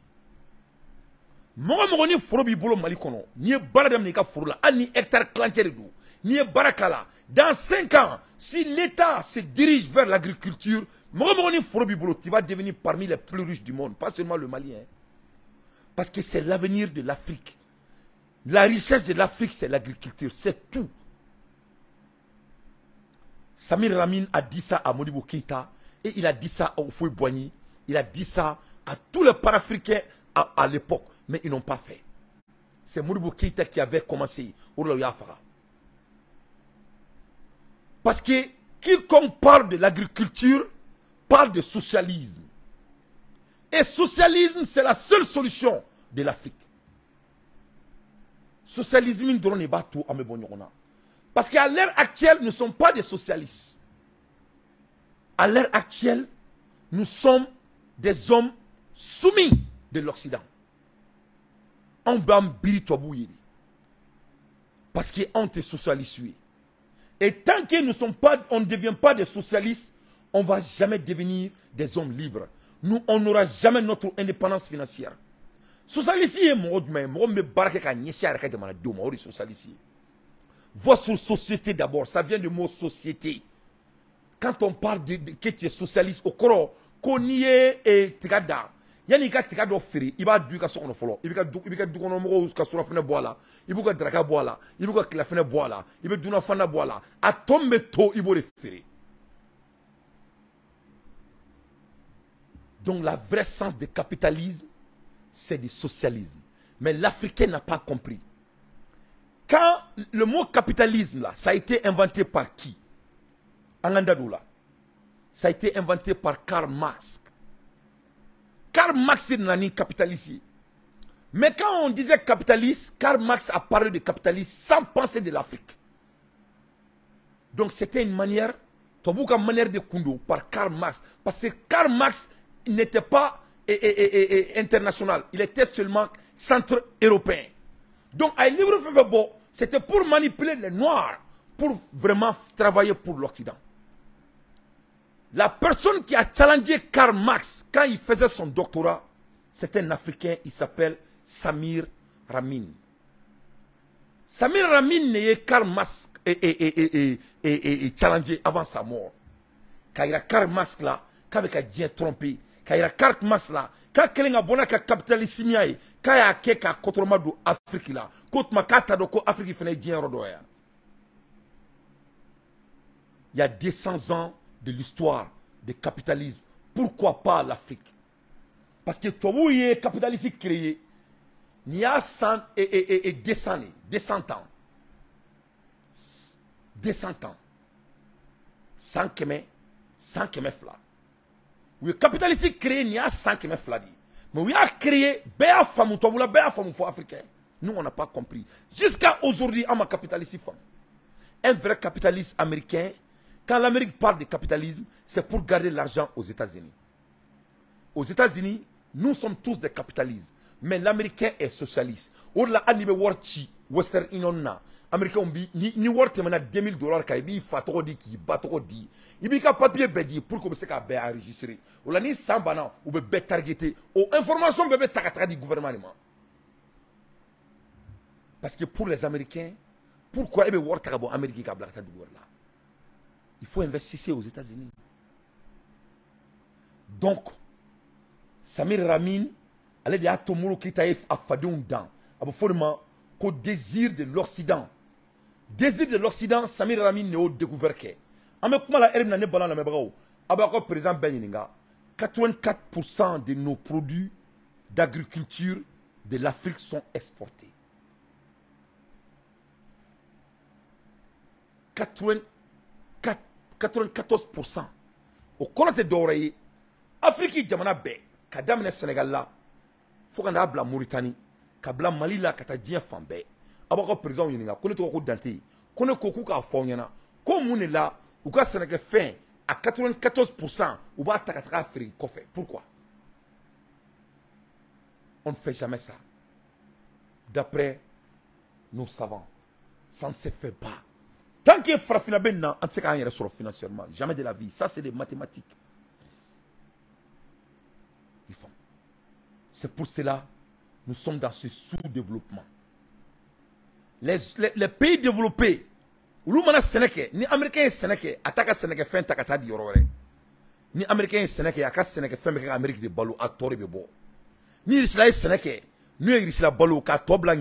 Moi, je suis Mali kono. Ni baradam ni ka furla, ani hectare clantier do. Ni barakala. Dans 5 ans, si l'État se dirige vers l'agriculture, tu vas devenir parmi les plus riches du monde, pas seulement le Mali. Hein. Parce que c'est l'avenir de l'Afrique. La richesse de l'Afrique, c'est l'agriculture, c'est tout. Samir Ramin a dit ça à Modibo Keïta et il a dit ça à Oufoué Boigny, il a dit ça à tous les panafricains à l'époque, mais ils n'ont pas fait. C'est Modibo Keïta qui avait commencé. Parce que quiconque parle de l'agriculture parle de socialisme. Et socialisme, c'est la seule solution de l'Afrique. Socialisme, parce qu'à l'heure actuelle, nous ne sommes pas des socialistes. À l'heure actuelle, nous sommes des hommes soumis de l'Occident. Parce qu'on est socialiste. Et tant que on ne devient pas des socialistes, on ne va jamais devenir des hommes libres. Nous, on n'aura jamais notre indépendance financière. Socialiste, votre société d'abord, ça vient du mot société. Quand on parle de que tu es socialiste, au corps, qu'on y est et tigada. Yani ka tigado firi, il va du ka sokono folo. Il va du kono mo ka sura fene boala. Il va draka boala. Il va ka fene boala. Il va duna fana boala. A tombe to il va firi. Donc la vraie sens de capitalisme, c'est du socialisme. Mais l'Africain n'a pas compris. Quand le mot capitalisme, là, ça a été inventé par qui? Angandadoula. Ça a été inventé par Karl Marx. Karl Marx est un capitaliste. Mais quand on disait capitaliste, Karl Marx a parlé de capitalisme sans penser de l'Afrique. Donc c'était une manière, une manière de Kundo par Karl Marx. Parce que Karl Marx n'était pas international. Il était seulement centre-européen. Donc à livre c'était pour manipuler les Noirs, pour vraiment travailler pour l'Occident. La personne qui a challengé Karl Marx quand il faisait son doctorat, c'est un Africain, il s'appelle Samir Ramin. Samir Ramin n'est Karl Marx challengé avant sa mort. Quand il a Karl Marx là, quand il a bien trompé, quand il a Karl Marx là, quand il a bon capitalisme, quand il a quelque contrôle de l'Afrique là, quand il a Afrique fait bien rodoya. Il y a 200 ans de l'histoire du capitalisme. Pourquoi pas l'Afrique? Parce que toi, où il y a capitalisme créé, il y a 100 et 200 ans. 200 ans. 100 kɛmɛ 100 fila u ye capitaliste créé nin y'a 100 fila de ye mais u y'a créé bɛɛ y'a faamu tubabula bɛɛ y'a faamu fo africain nous on n'a pas compris jusqu'à aujourd'hui an ma capitaliste faamu un vrai capitaliste américain quand l'Amérique parle de capitalisme c'est pour garder l'argent aux États-Unis. Aux États-Unis nous sommes tous des capitalistes mais l'américain est socialiste au-delà hali bɛ wari ci Western Union na américain bi ni wari tɛmɛna $2000 kan i b'i fa tɔgɔ di k'i ba tɔgɔ di i b'i ka papier bɛɛ di pour que u bɛ se k'a bɛɛ enregistrer o la ni san banna u bɛ bɛɛ targeter o information bɛɛ bɛ ta ka taga di gouvernement de ma parce que pour les Américains pourquoi i bɛ wari ta ka bɔ Amérique k'a bila ka taa dugu wɛrɛ la il faut investir aux États-Unis donc Samir Ramin ale de y'a to Modibo Keyita ye a fadenw dan a bɛ fɔ de ma ko désir de l'Occident désir de l'Occident Samir Ramin ne y'o découvert kɛ an bɛ kuma la heure min na ne bala lamɛnbagaw a b'a ka président bɛɛ ɲininka 84% de nos produits d'agriculture de l'Afrique sont exportés 94% o kɔrɔ tɛ dɔwɛrɛ ye Afrique jamana bɛɛ ka daminɛ Sénégal la fo ka n'a bila Mauritanie ka bila Mali la ka taa diɲɛ fan bɛɛ a b'a ka président ɲininka ko ne tɔgɔ ko Dante ko ne ko k'u k'a fɔ aw ɲɛna ko mun de la u ka sɛnɛkɛfɛn à 94% u b'a ta ka taga feere kɔfɛ pourquoi on ne fait jamais ça d'après nos savants ça ne se fait pas tant que farafina bɛ na an tɛ se k'an yɛrɛ sɔrɔ financièrement jamais de la vie ça c'est des mathématiques c'est pour cela nous sommes dans ce sous-développement les pays développés olu mana sɛnɛ kɛ ni américain ye sɛnɛ kɛ a t'a ka sɛnɛkɛfɛn ta ka taa di yɔrɔ wɛrɛ ni américain ye sɛnɛ kɛ a ka sɛnɛkɛfɛn bɛ kɛ ka Amérique de balo a tɔ de bɛ bɔ ni Irisila ye sɛnɛ kɛ n'u ye Irisila balo k'a tɔ bila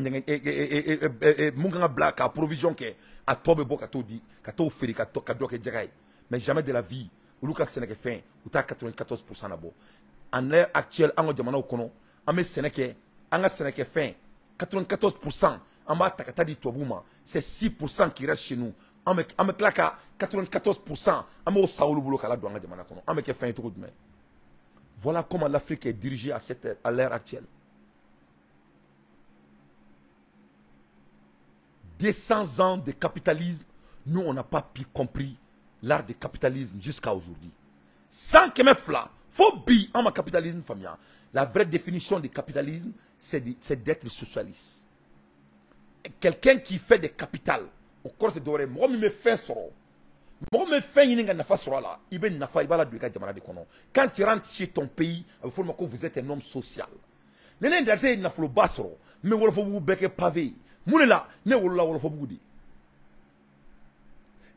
mun kan ka bila k'a provision kɛ a tɔ bɛ bɔ ka t'o di ka t'o feere ka dɔ kɛ jɛgɛ ye mais jamais de la vie olu ka sɛnɛkɛfɛn u t'a 94% na bɔ en l'heure actuelle an ka jamanaw kɔnɔ an bɛ sɛnɛ kɛ an ka sɛnɛkɛfɛn 94% an b'a ta ka taa di tubabuw ma c'est 6% qui reste chez nous an bɛ tila ka 94% an b'o sa olu bolo k'a ladon an ka jamana kɔnɔ an bɛ kɛ fɛn ye cogo jumɛn voilà comment l'Afrique est dirigée à l'heure actuelle 200 ans de capitalisme nous on n'a pas pu compris l'art du capitalisme jusqu'à aujourd'hui 100 kɛmɛ fila fo bi an ma capitalisme faamuya la vraie définition du capitalisme c'est d'être socialiste quelqu'un qui fait des capitales au corps de doré mɔgɔ min bɛ fɛn sɔrɔ mɔgɔ min bɛ fɛn ɲini ka nafa sɔrɔ a la i bɛ nafa i b'a ladon i ka jamana de kɔnɔ quand tu rentres chez ton pays a bɛ fɔ o ma ko vous êtes un homme social ne ne Dante ye nafoloba sɔrɔ n bɛ wolofabugu bɛɛ kɛ pavé ye mun de la ne wolola wolofabugu de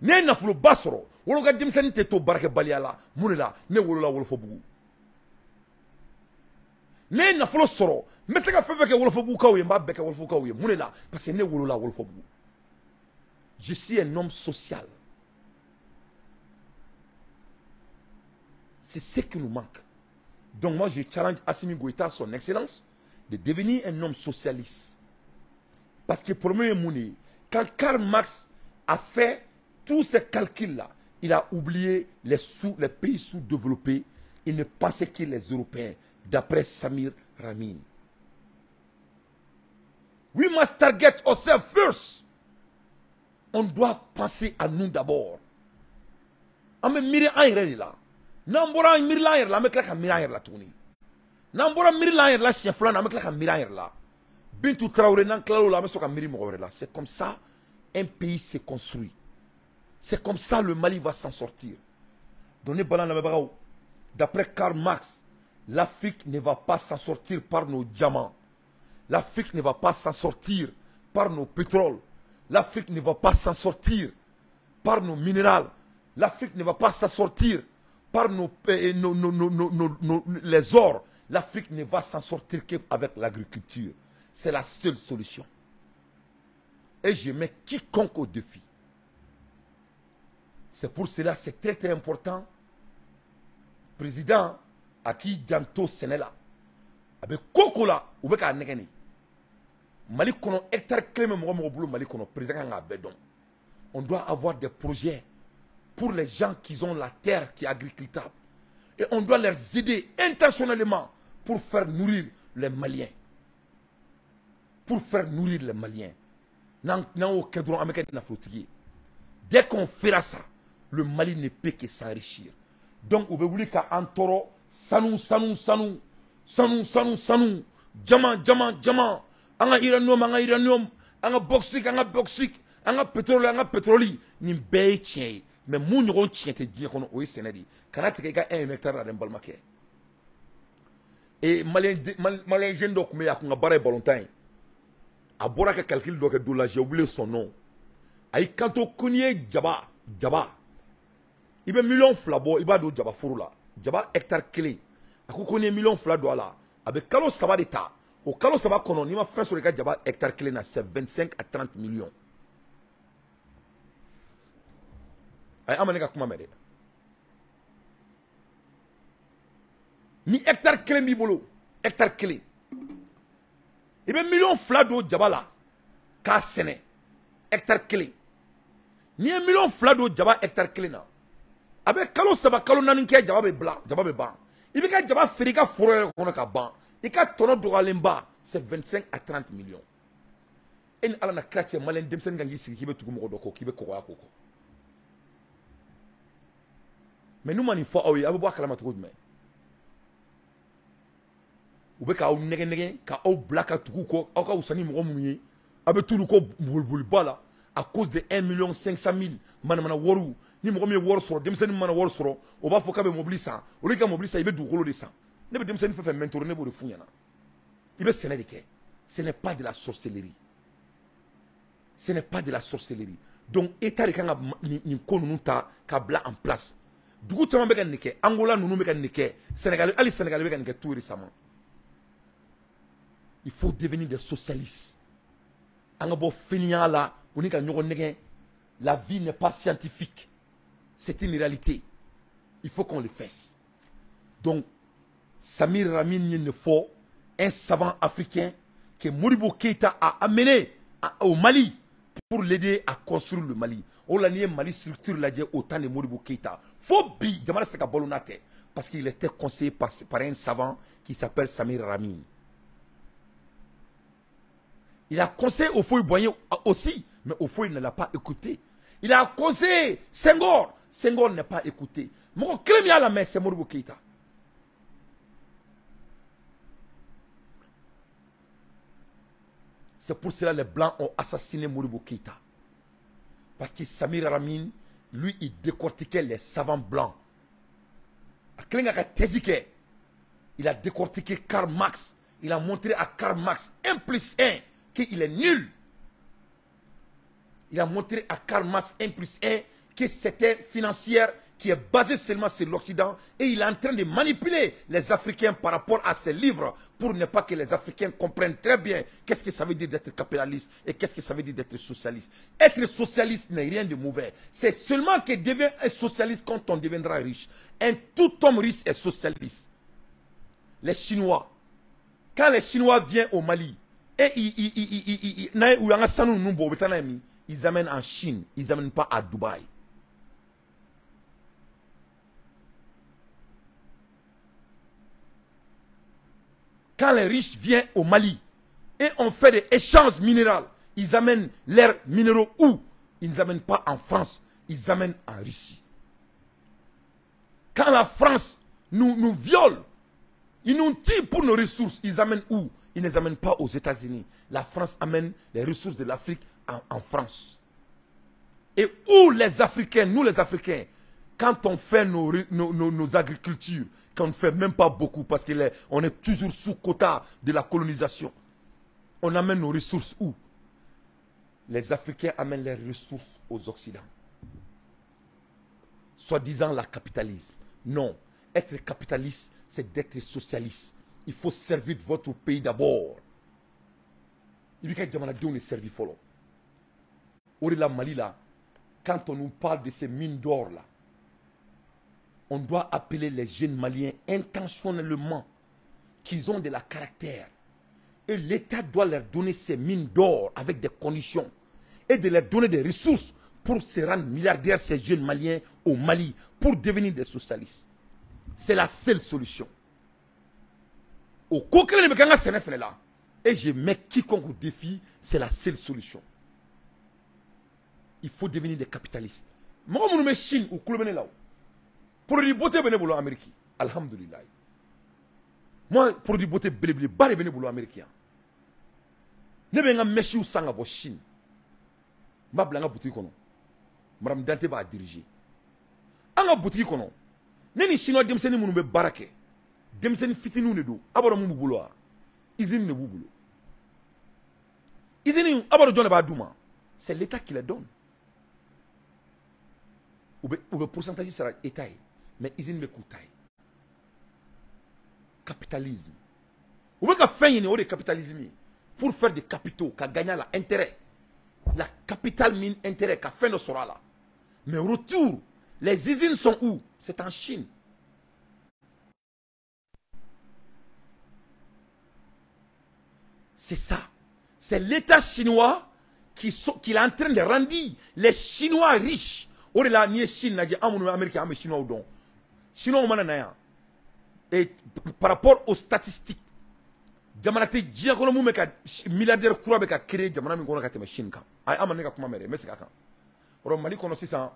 ne ye nafoloba sɔrɔ woloka denmisɛnnin tɛ to baarakɛbaliya la mun de la ne wolola wolofabugu ne ye nafolo sɔrɔ n bɛ se ka fɛn fɛn kɛ wolofabugukaw ye n b'a bɛɛ kɛ wolofabugukaw ye mun de la parce que ne wolola wolofabugu je suis un homme social c'est ce qui nous manque donc moi je challenge Assimi Goïta son excellence de devenir un homme socialiste parce que pour moi quand Karl Marx a fait tous ces calculs là il a oublié les pays sous-développés il ne pensait que les Européens d'après Samir Ramin. We must target ourselves first. On doit penser à nous d'abord. On me mire en yɛrɛ la. N'an bɔra mire la yɛrɛ la, an bɛ tila ka mire an yɛrɛ la tuguni. N'an bɔra mire la yɛrɛ la siɲɛ filanan, an bɛ tila ka mire an yɛrɛ la. Bintu Traoré n'an tila l'o la, an bɛ sɔrɔ ka mire mɔgɔ wɛrɛ la. C'est comme ça un pays se construit. C'est comme ça le Mali va s'en sortir. Donc ne bala lamɛnbagaw, d'après Karl Marx, l'Afrique ne va pas s'en sortir par nos diamants. L'Afrique ne va pas s'en sortir par nos pétroles. L'Afrique ne va pas s'en sortir par nos minéraux. L'Afrique ne va pas s'en sortir par les ors. L'Afrique ne va s'en sortir qu'avec l'agriculture. C'est la seule solution. Et je mets quiconque au défi. C'est pour cela, c'est très très important. Président, à qui Janto Sénéla, avec Kokola, ou avec Anegani. Mali kono hectare clé me mo bulu Mali kono président nga bedon. On doit avoir des projets pour les gens qui ont la terre qui est agricultable. Et on doit les aider intentionnellement pour faire nourrir les Maliens. Pour faire nourrir les Maliens. Dès qu'on fera ça, le Mali ne peut que s'enrichir. Donc, on veut qu'à Antoro, sanou, diamant, anga iranium, anga bauxite, anga pétrole, ni bay tien. Mais moun yon tien te dire qu'on oye sénadi. Kana te kega 1 hectare à l'embalmaké. Et malien jeune donc mais akunga bare volontaire. A bora ka calcul donc dola j'ai oublié son nom. Ay kanto konye jaba. Il be million flabo, il va do jaba furula. Jaba hectare clé. Aku konye million flado ala. Avec kalo saba d'état. Au kalo saba kono ni ma fin sur le cas jaba hectare clé na c'est 25 à 30 millions. Ay amaneka kuma mede. Ni hectare clé mi bolo, hectare clé. Il be million flado jaba la ka sene hectare clé. Ni un million flado jaba hectare clé na. Avec kalo saba kalo nani ke jaba be bla, jaba be ban. Il be ka jaba ferika foro kono ka ban. Il ka tono do alemba, c'est 25 à 30 millions. En ala na kratie malen demsen gangi sigi kibe tugu mo do ko kibe ko ko. Mais nous manifo awi abu bakala matugud me. Ube ka ou nege ka ou blaka tugu ko au ka usani mo munye abe tulu ko bulbul bala à cause de 1 500 000 mana woru ni mo mi wor soro demsen mana wor soro o ba fo ka be mobilisa o le ka mobilisa ibe du golo de ça ne be demsen fe mentor ne bo de funyana ibe sénédique. Ce n'est pas de la sorcellerie. Ce n'est pas de la sorcellerie. Donc état de kanga ni ko nunu ta ka bla en place. Dugu tama be kan nike Angola nunu be kan nike Sénégal ali Sénégal be kan nike tout récemment. Il faut devenir des socialistes. Angabo finia là, on est ka nyogo nege. La vie n'est pas scientifique. C'est une réalité. Il faut qu'on le fasse. Donc Samir Ramin il faut un savant africain que Modibo Keïta a amené au Mali pour l'aider à construire le Mali. On l'a nié Mali structure l'a dit autant de Modibo Keïta. Faut bi, Jamala Seka Bolonate, parce qu'il était conseillé par un savant qui s'appelle Samir Ramin. Il a conseillé au Foy Boigné aussi, mais au Foy ne l'a pas écouté. Il a conseillé Senghor. Senghor n'a pas écouté. Mon crème à la main, c'est Modibo Keïta. C'est pour cela que les Blancs ont assassiné Modibo Keïta. Parce que Samir Ramin, lui, il décortiquait les savants blancs. Il a décortiqué Karl Marx. Il a montré à Karl Marx 1 + 1 qu'il est nul. Il a montré à Karl Marx 1 + 1 que c'était financière qui est basée seulement sur l'Occident. Et il est en train de manipuler les Africains par rapport à ses livres pour ne pas que les Africains comprennent très bien qu'est-ce que ça veut dire d'être capitaliste et qu'est-ce que ça veut dire d'être socialiste. Être socialiste n'est rien de mauvais. C'est seulement que devient un socialiste quand on deviendra riche. Un tout homme riche est socialiste. Les Chinois, quand les Chinois viennent au Mali, et ils amènent en Chine, ils n'amènent pas à Dubaï. Quand les riches viennent au Mali et on fait des échanges minéraux, ils amènent leurs minéraux où? Ils ne les amènent pas en France, ils les amènent en Russie. Quand la France nous viole, ils nous tirent pour nos ressources, ils amènent où? Ils ne les amènent pas aux États-Unis. La France amène les ressources de l'Afrique en France. Et où les Africains, nous les Africains, quand on fait nos agricultures, qu'on ne fait même pas beaucoup parce qu'on est toujours sous quota de la colonisation, on amène nos ressources où? Les Africains amènent les ressources aux Occidentaux. Soi-disant la capitalisme. Non. Être capitaliste, c'est d'être socialiste. Il faut servir votre pays d'abord. Il y a des servi follow. Au-delà Mali là, quand on nous parle de ces mines d'or là, on doit appeler les jeunes Maliens intentionnellement qu'ils ont de la caractère. Et l'État doit leur donner ces mines d'or avec des conditions. Et de leur donner des ressources pour se rendre milliardaires, ces jeunes Maliens au Mali, pour devenir des socialistes. C'est la seule solution. Au coquin de Mekanga Sénéfene là. Et je mets quiconque au défi, c'est la seule solution. Il faut devenir des capitalistes. Moi, je me Chine ou Kouloubene là. Pour les beauté, je vais Amérique. Alhamdulillah. Moi, pour les beauté, je vais aller Amérique. Je vais aller Messi ou Sanga pour Chine. Je vais aller boutique. Madame Dante va diriger. Anga boutique. Neni Chinois demseni munu be barake. Demseni fitinu ne do. Abaro mu bulo. Izine ne bulo. Izine abaro donne ba douma. C'est l'État qui les donne. Ou be pourcentage sera État. Mais izine me koutaï. Capitalisme. Ou be ka fayine o de capitalisme pour faire des capitaux, ka gagner l'intérêt. La capitale mine intérêt ka fin de sera là. Mais retour, les usines sont où? C'est en Chine. C'est ça. C'est l'État chinois qui est en train de rendre les Chinois riches. Au-delà, ni Chine, ni Américain, ni Chinois ou donc. Chinois, et par rapport aux statistiques, jamanate diakono mu meka milliardaire kura beka créer jamana mi kono ka teme Chine kan. Ay amane ka kuma mere, mais c'est kan. Oro Mali kono 600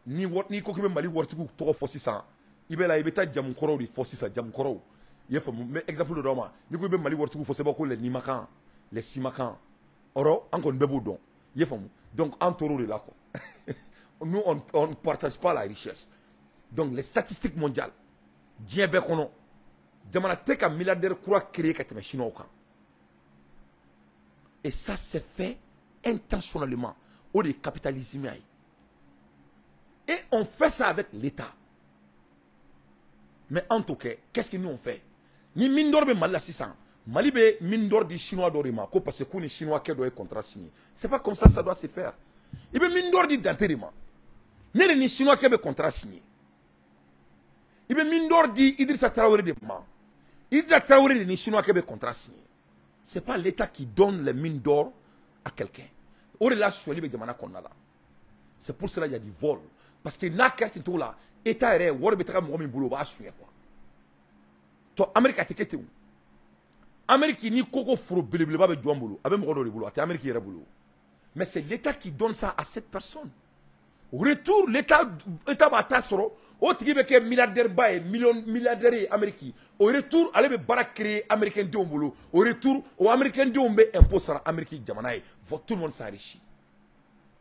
ni ko kibe Mali wortiku to fo 600 ibela ibeta jam koro di fo 600 jam koro yefo mais exemple de Roma ni ko be Mali wortiku fo sebo ko le nimakan les simakan oro encore bebo don yefo donc en toro de là quoi. Nous on ne partage pas la richesse. Donc les statistiques mondiales dien be kono jamana te ka milliardaire kura créer ka teme chinois kan. Et ça c'est fait intentionnellement au de capitalisme. Et on fait ça avec l'État. Mais en tout cas, qu'est-ce que nous on fait? Ni Mindor be Mali 600. Mali be Mindor di Chinois d'Orima. Parce que les Chinois qui doivent contrat signé. C'est pas comme ça ça doit se faire. Il be Mindor di Danterima. Ni Chinois qui be contrat signé. Il be Mindor di Idrissa Traoré de Ma. Idrissa Traoré ni Chinois qui be contrat signé. C'est pas l'État qui donne les mines d'or à quelqu'un. Au-delà, c'est pour cela qu'il y a du vol. Parce que n'a qu'à tout là, l'État est war betaka mo mi boulot ba suye quoi. To Amérique a tekete où? Amérique ni koko furo belebele ba be jom boulot, abe mo do boulot, Amérique yere boulot. Mais c'est l'État qui donne ça à cette personne. Au retour, l'État va t'assurer, au titre que milliardaire bae, milliardaire américain. Au retour, allez be bara créer américain de boulot. Au retour, aux américains de ombe impôt sera américain jamanaï. Tout le monde s'enrichit.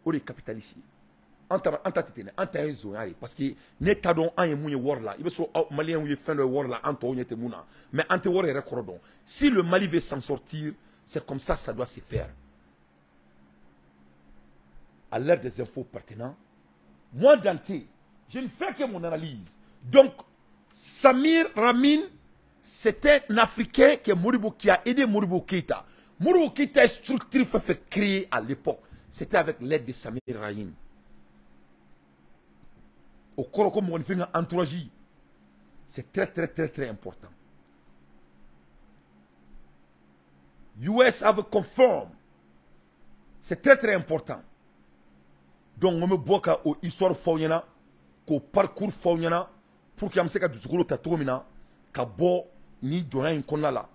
Au les capitalistes. Parce que n'état don un mouye war là, il veut soit malien ou fin de war là, anto nyete mouna. Mais ante war est recordon. Si le Mali veut s'en sortir, c'est comme ça ça doit se faire. À l'ère des infos pertinents, moi Dante, je ne fais que mon analyse. Donc, Samir Ramin, c'était un Africain qui a aidé Modibo Keïta. Modibo Keïta est structuré fait créer à l'époque. C'était avec l'aide de Samir Ramin. Au corps comme on fait un entourage, c'est très important. US have confirmed. C'est très important. Donc on me boit au histoire fauniana, qu'au parcours fauniana, pour qu'il y ait un du secours tatomina, qu'à bo ni joint konala,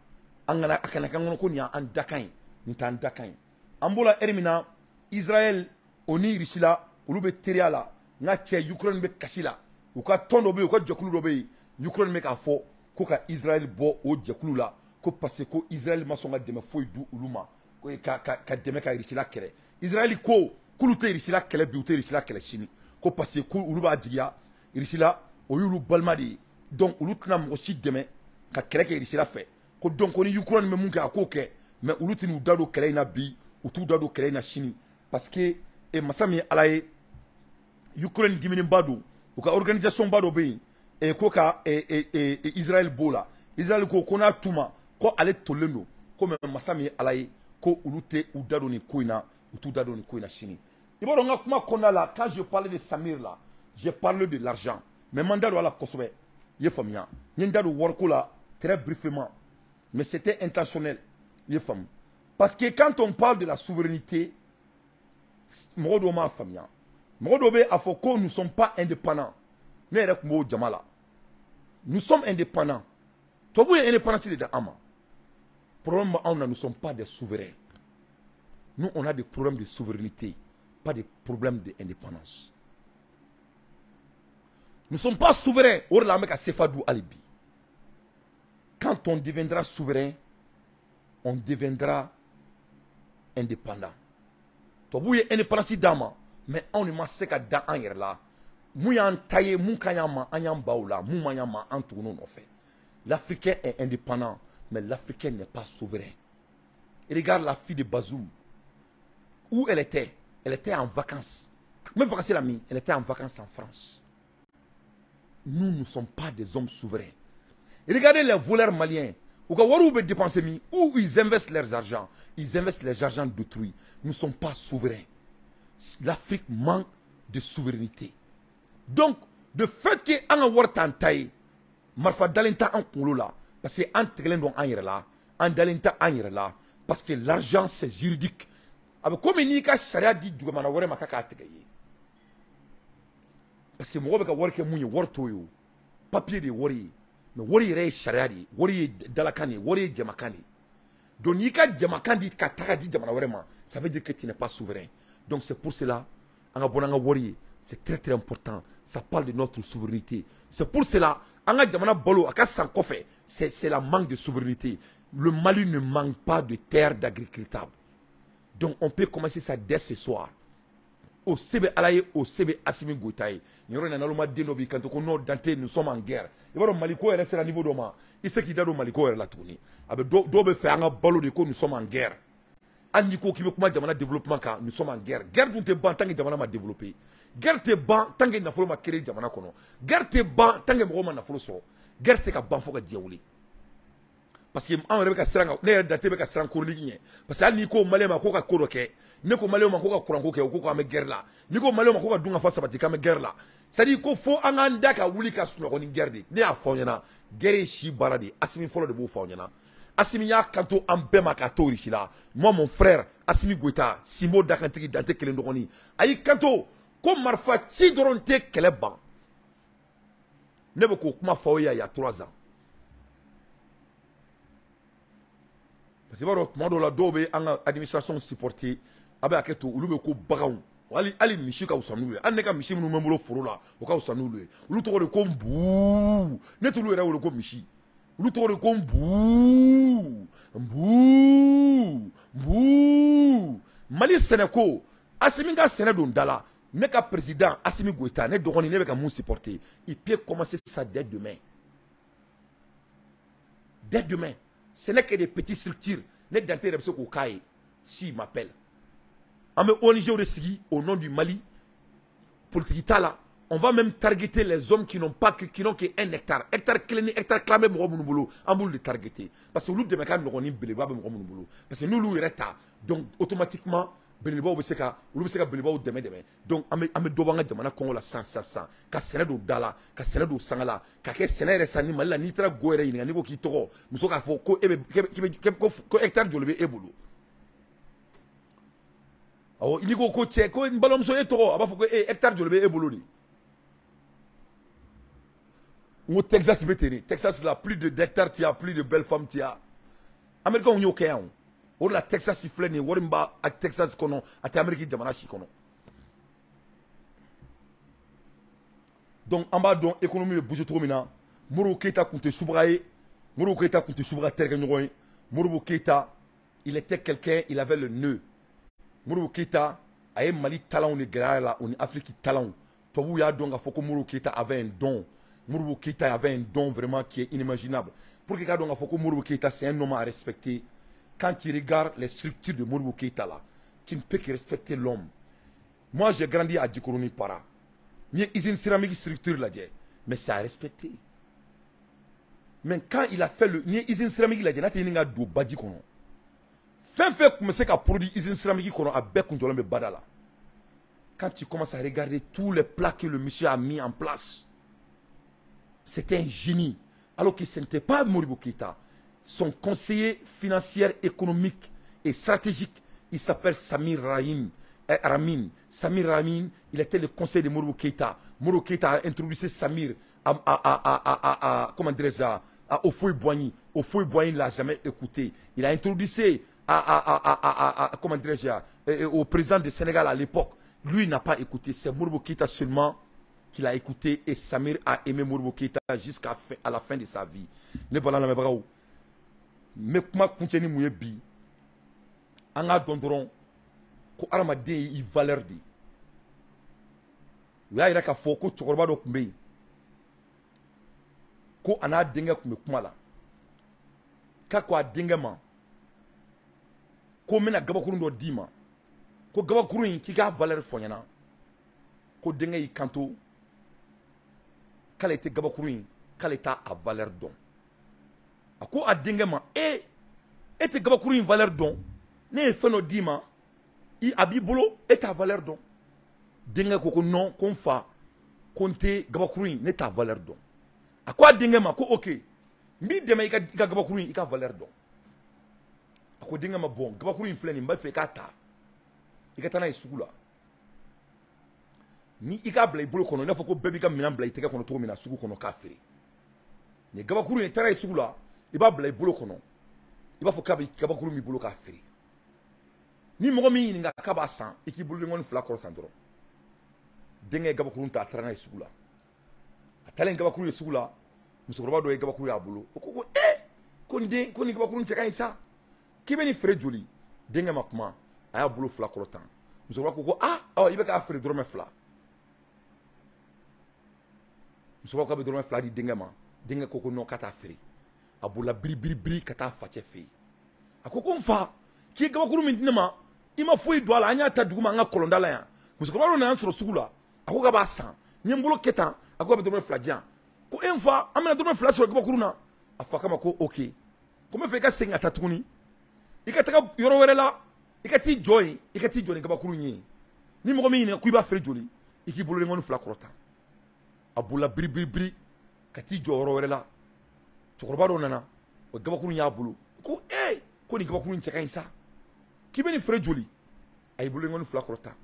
angana akanakan konya en dakain, ni tan dakain. Ambola ermina, Israël, oni risila, ulube teriala, nga tche Ukraine be kasila, ou ka tondo be, ou ka djakulu dobe, Ukraine me ka fo, ko ka Israël bo o djakulu la, ko parce que Israël masonga deme foy du uluma, ko ka deme ka risila kere. Israël ko kulute risila kele biute risila kele chini, ko parce que uluba djiya, risila o yulu balmadi, donc ulutina aussi deme ka kele ke risila fait. Ko donc on Ukraine me munka ko ke, mais ulutinu dado kele na bi, ou tout dado kele na chini, parce que et masami alaye Ukraine dimini bado ou ka organisation bado be e ko ka Israël bola Israël ko kona tuma ko ale tolendo ko me masami alaye ko ulute ou dado ni koina ou tout dado ni koina chini ibo nga kuma kona la quand je parlais de Samir là j'ai parlé de l'argent mais mandat do ala kosobe ye famia nyenda do worko la très brièvement mais c'était intentionnel ye parce que quand on parle de la souveraineté modo ma famia Mogodobe a fait que nous ne sommes pas indépendants. Nous sommes indépendants. Toi, vous êtes indépendants, c'est de Ama. Problème, nous ne sommes pas des souverains. Nous, on a des problèmes de souveraineté, pas des problèmes d'indépendance. Nous ne sommes pas souverains. Quand on deviendra souverain, on deviendra indépendant. Toi, vous êtes indépendant, c'est d'Ama. Mais on ne m'a pas dans un yer là. L'Africain est indépendant, mais l'Africain n'est pas souverain. Et regarde la fille de Bazoum. Où elle était? Elle était en vacances. Même vacances, elle était en vacances en France. Nous ne sommes pas des hommes souverains. Et regardez les voleurs maliens. Où ils investissent leurs argent. Ils investissent les argent d'autrui. Nous ne sommes pas souverains. L'Afrique manque de souveraineté. Donc, le fait que an war tantai marfa dalinta en kolola parce que en telen don an là, en dalinta an là parce que l'argent c'est juridique. Avec comme ni ka sharia di dugumana wore makaka atgaye. Parce que mo be ka wor ke munye wor toyo. Papier de wori. Mais wori re sharia di, wori dalakani, wori jamakani. Donc ni ka jamakandi ka taka di jamana wore ma, ça veut dire que tu n'es pas souverain. Donc c'est pour cela anga bonanga wori. C'est très très important. Ça parle de notre souveraineté. C'est pour cela, c'est la manque de souveraineté. Le Mali ne manque pas de terre d'agricultable. Donc on peut commencer ça dès ce soir. Au CB Alaye, au CB Assimi Goutaye. Nous sommes en guerre. Nous sommes en guerre. Nous sommes en guerre. Guerre dont est ma développé. Guerre te ban tant que nafolo ma créé jamana kono. Guerre te ban tant que moma nafolo so. Guerre c'est ka ban fo ka diawuli. Parce que en rebe ka seranga, ne daté be ka serang ko ligne. Parce que ali ko malé ma ko ka kodoke. Ne ko malé ma ko ka kuranko ke ko ka me guerre là. Ni ko malé ma ko ka dunga fa sabati ka me guerre là. Ça dit ko fo anganda ka wuli ka suno ko ni guerre de. Ne a fonyana. Guerre shi baradi. Asimi folo de bo fonyana. Assimi ya kanto ambema kato richila. Moi mon frère Assimi Goïta, Simo Dakantiki Dante Kelendoroni. Ayi kanto comme marfa ti doronte keleban. Neboko kuma faoya il y a 3 ans. Parce que baro modo la dobe en administration supportée abe aketo ulube ko bagaw. Ali mishi ka usanule. An neka mishi mu memolo foro la o ka usanule. Ulu to de kombu. Netulu era wo ko mishi. Ulu to de kombu. Mbou. Mbou. Mali Sénéko. Asiminga Sénédon dala. Ne ka président Assimi Goïta, ne dogoni ne be ka moun supporter. Il peut commencer ça dès demain. Dès demain. Ce n'est que des petites structures. Ne danté rebse ko kai. Si m'appelle. On ONG au nom du Mali. Politique là. On va même targeter les hommes qui n'ont pas qui n'ont que 1 hectare. Hectare clé, hectare clamé mon boulot. On va le targeter. Parce que nous de mécan nous on beleba mon boulot. Parce que nous nous reta. Donc automatiquement beleba ou seka beleba ou demain. Donc ame dobanga jamana Congo la 100 ka Sénédo dala, ka Sénédo sangala, ka ke Sénéro sani Mali la nitra goere ni ngani ko kitoko. Muso ka fo ko ko hectare jolebe ebolo. Oh, il dit ko tche ko mbalom so etoro aba fo ko hectare jolebe ebolo ni. Au Texas, Texas, là, plus de d'hectares, tu as plus de belles femmes, tu as. Américains, on y est au Ou la Texas, il flène, Warimba, à Texas, kono, à Amérique, Jamanachi, kono. Donc, en bas, donc, économie, bouge trop maintenant. Mourou Keita, compte Soubraï, Mourou Keita, compte Soubra, Terganoï, Mourou Keita, il était quelqu'un, il avait le nœud. Mourou Keita, a Mali talent, on est grave là, on est Afrique talent. Toi, ya donc, il faut que Mourou Keita avait un don. Mourou Keita avait un don vraiment qui est inimaginable. Pour que quelqu'un donc Mourou Keita, c'est un homme à respecter. Quand tu regardes les structures de Mourou Keita là, tu ne peux que respecter l'homme. Moi, j'ai grandi à Djikoroni Para. Il y a une céramique structure là, mais c'est à respecter. Mais quand il a fait le, il y a une céramique là, il y a un badji kono. Fait comme c'est qu'a produit une céramique kono à Bekoundola me badala. Quand tu commences à regarder tous les plats que le monsieur a mis en place. C'était un génie. Alors que ce n'était pas Modibo Keïta. Son conseiller financier, économique et stratégique, il s'appelle Samir Rahim. Ramin. Samir Ramin, il était le conseil de Modibo Keïta. Modibo Keïta a introduit Samir comment dire ça, au Foy Boigny. Au Foy Boigny, il l'a jamais écouté. Il a introduit comment dire ça, au président du Sénégal à l'époque. Lui, il n'a pas écouté. C'est Modibo Keïta seulement qu'il a écouté et Samir a aimé Modibo Keïta jusqu'à la fin de sa vie. Ne parlons pas de ça. Mais comment continuer mouye bi? On a donné ko aramaden yi valeur de. Ya ira ka fo ko chokoroba do kumbe. Ko ana denga kumbe kuma la. Ka ko adenga ma. Ko mena gabakuru do dima. Ko gabakuru yi ki ga valeur fo nyana. Ko denga yi kanto. Kala te gabakuru yi, kala ta a valeur don. Ako adenga ma e te gabakuru yi valeur don. Ne fe no dima. I abibolo et ta valeur don. Denga ko non kon fa konte gabakuru ne ta valeur don. A quoi denga ma ko ok. Mi dema ika gabakuru ika valeur don. A ko denga ma bon gabakuru fleni mba fe ka ta. Ika tana isugula. Ni ika bla ibolo kono na foko bebi ka minan bla iteka kono to mina sugu kono ka fere. Ni gabakuru ni tana isugula iba bla ibolo kono. Iba fo ka gabakuru mi bolo ka fere. Ni mɔgɔ min ɲininka k'a b'a san i k'i bolo ɲɔgɔn fila kɔrɔ tan dɔrɔn denkɛ ye gabakuru ta a taara n'a ye sugu la a taalen gabakuru ye sugu la musokɔrɔba dɔ ye gabakuru y'a bolo o ko ko nin den ko nin gabakuru cɛ ka ɲi sa k'i bɛ nin feere joli denkɛ ma kuma a y'a bolo fila kɔrɔ tan musokɔrɔba ko i bɛ k'a feere dɔrɔmɛ fila musokɔrɔba k'a bɛ dɔrɔmɛ fila di denkɛ ma denkɛ ko non k'a t'a feere a bolila biribiribiri ka taa facɛ fɛ yen a ko n fa k'i gabakuru min di ne ma i ma foyi don a la an y'a ta dugu ma an ka kɔlɔnda la yan musokɔrɔba dɔ nana sɔrɔ sugu la a ko k'a b'a san n ye n bolo kɛ tan a ko a bɛ dɔrɔmɛ fila di yan ko n fa an bɛna dɔrɔmɛ fila sɔrɔ gabakuru na a fa kama ko ok ko n bɛ fɛ i ka segin ka taa tuguni i ka taga yɔrɔ wɛrɛ la i ka t'i jɔ yen i ka t'i jɔ ni gabakuru ye ni mɔgɔ min ɲininka ko i b'a feere joli i k'i bolo ɲɔgɔn fila kɔrɔ tan a bolila biribiribiri ka t'i jɔ yɔrɔ wɛrɛ la cɛkɔrɔba dɔ nana o gabakuru y'a bolo ko ko nin gabakuru in cɛ ka ɲi sa k'i bɛ nin feere joli a y'i bolo ɲɔgɔn fila kɔrɔ tan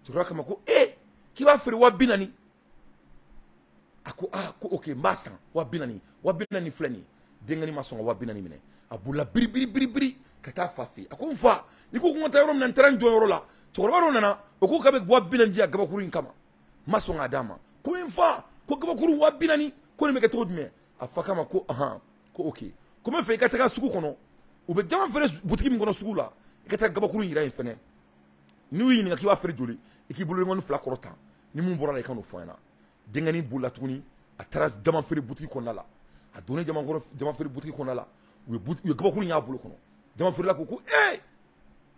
cɛkɔrɔba kama ko k'i b'a feere 40,000 a ko ko ok n b'a san 40,000 filɛ nin ye denkɛnin ma sɔn ka 40,000 minɛ a bolila biribiribiri ka taa fa fɛ yen a ko n fa i ko n ka taa yɔrɔ min na n taara n jɔ yɔrɔ la cɛkɔrɔba dɔ nana o ko k'a bɛ 40,000 di yan gabakuru in kama n ma sɔn k'a d'a ma ko n fa ko gabakuru 40,000 ko nin bɛ kɛ cogo jumɛn a fa kama ko ko ok ko n bɛ fɛ i ka taga sugu kɔnɔ u bɛ jama feere butigi min kɔnɔ sugu la i ka taa gabakuru yira yen fɛnɛ n'u y'i ɲininka k'i b'a feere joli i k'i bolo ɲɔgɔn fila kɔrɔ tan ni mun bɔra la i ka n'o fɔ n ɲɛna denkɛnin bolila tuguni a taara jama feere butigi kɔnɔna la a donnen jama feere butigi kɔnɔna la u ye gabakuru y'a bolo kɔnɔ jama feerela ko ko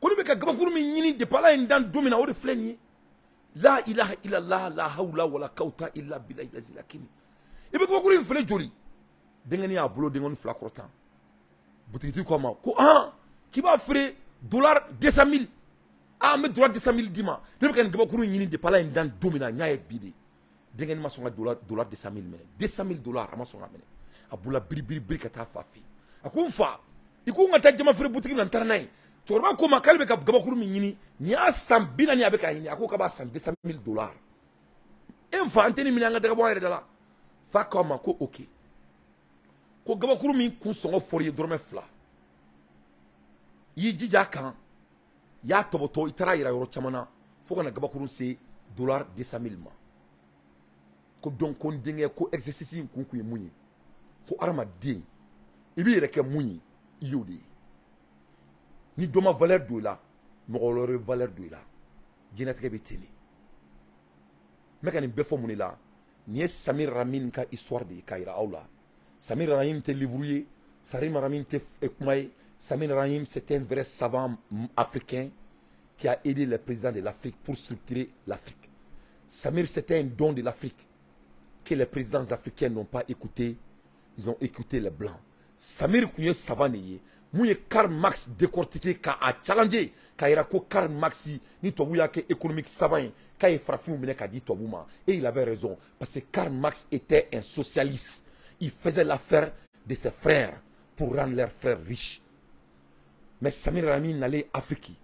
ne bɛ ka gabakuru min ɲini depuis Ala ye n dan don min na o de filɛ nin ye la ilaha illallah la hawla wala quwwata illa billahi al-azil hakim i bɛ gabakuru in feere joli denkɛnin y'a bolo denkɛnin fila kɔrɔ tan butigitigi ko a ma ko k'i b'a feere $200,000 n bɛ $200,000 d'i ma ne bɛ ka nin gabakuru ɲini depuis Ala ye n dan don min na n y'a ye bi de denkɛnin ma sɔn ka $200,000 minɛ $200,000 a ma sɔn ka minɛ a bolila biribiribiri ka taa fa fɛ yen a ko n fa i ko n ka taa jama feere butigi la n taara n'a ye cɛkɔrɔba ko ma k'ale bɛ ka gabakuru min ɲini nin y'a san 40 a bɛ k'a ɲini a ko k'a b'a san $200,000 n fa an tɛ nin minɛ an ka daga bɔ an yɛrɛ da la fa k'a ma ko ok ko gabakuru min kun sɔngɔ fɔr'i ye dɔrɔmɛ 2 i y'i jija a kan i y'a tɔbɔtɔ i taara yira yɔrɔ caman na fo ka na gabakuru se $200,000 ma ko donc ko n denkɛ ko exercice in kun ye mun ye ko adamaden i b'i yɛrɛ kɛ mun ye i y'o de ye ni dɔ ma valeur don i la mɔgɔ wɛrɛ bɛ valeur don i la diɲɛlatigɛ bɛ ten de n bɛ ka nin bɛɛ fɔ mun de la nin ye Samir Ramin ka histoire de ye k'a yira aw la Samir Ramin tɛ livre ye Samir Ramin tɛ kuma ye Samir Ramin c'est un vrai savant africain qui a aidé les présidents de l'Afrique pour structurer l'Afrique. Samir c'était un don de l'Afrique que les présidents africains n'ont pas écouté, ils ont écouté les blancs. Samir kun ye savant de ye mun ye Karl Marx décortiqué k'a challenger k'a yira ko Karl Marx ni tubabu y'a kɛ économique savant ye k'a ye farafinw minɛ k'a di tubabu ma et il avait raison parce que Karl Marx était un socialiste. Il faisait l'affaire de ses frères pour rendre leurs frères riches. Mais Samir Ramin n'allait Afrique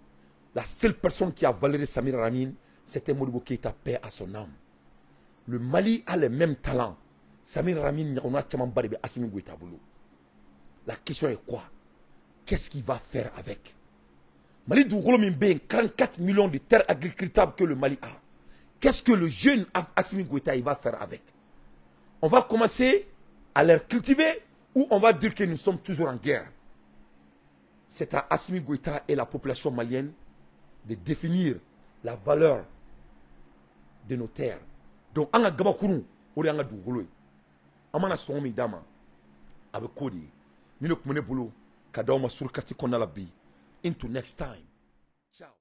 La seule personne qui a valéré Samir Ramin, c'était Modibo Keïta, paix à son âme. Le Mali a les mêmes talents. Samir Ramin, on a Assimi Goïta Boulou. La question est quoi? Qu'est-ce qu'il va faire avec? Mali Dougolo Mimbe, 44 millions de terres agricultables que le Mali a. Qu'est-ce que le jeune Assimi Goïta il va faire avec? On va commencer à les cultiver ou on va dire que nous sommes toujours en guerre? C'est à Assimi Goïta et la population malienne de définir la valeur de nos terres. Donc, on a Gabakourou, on a Dougolo. On a son dama avec Kodi. Nous ne pouvons pas nous sur le quartier qu'on a la vie. Into next time. Ciao.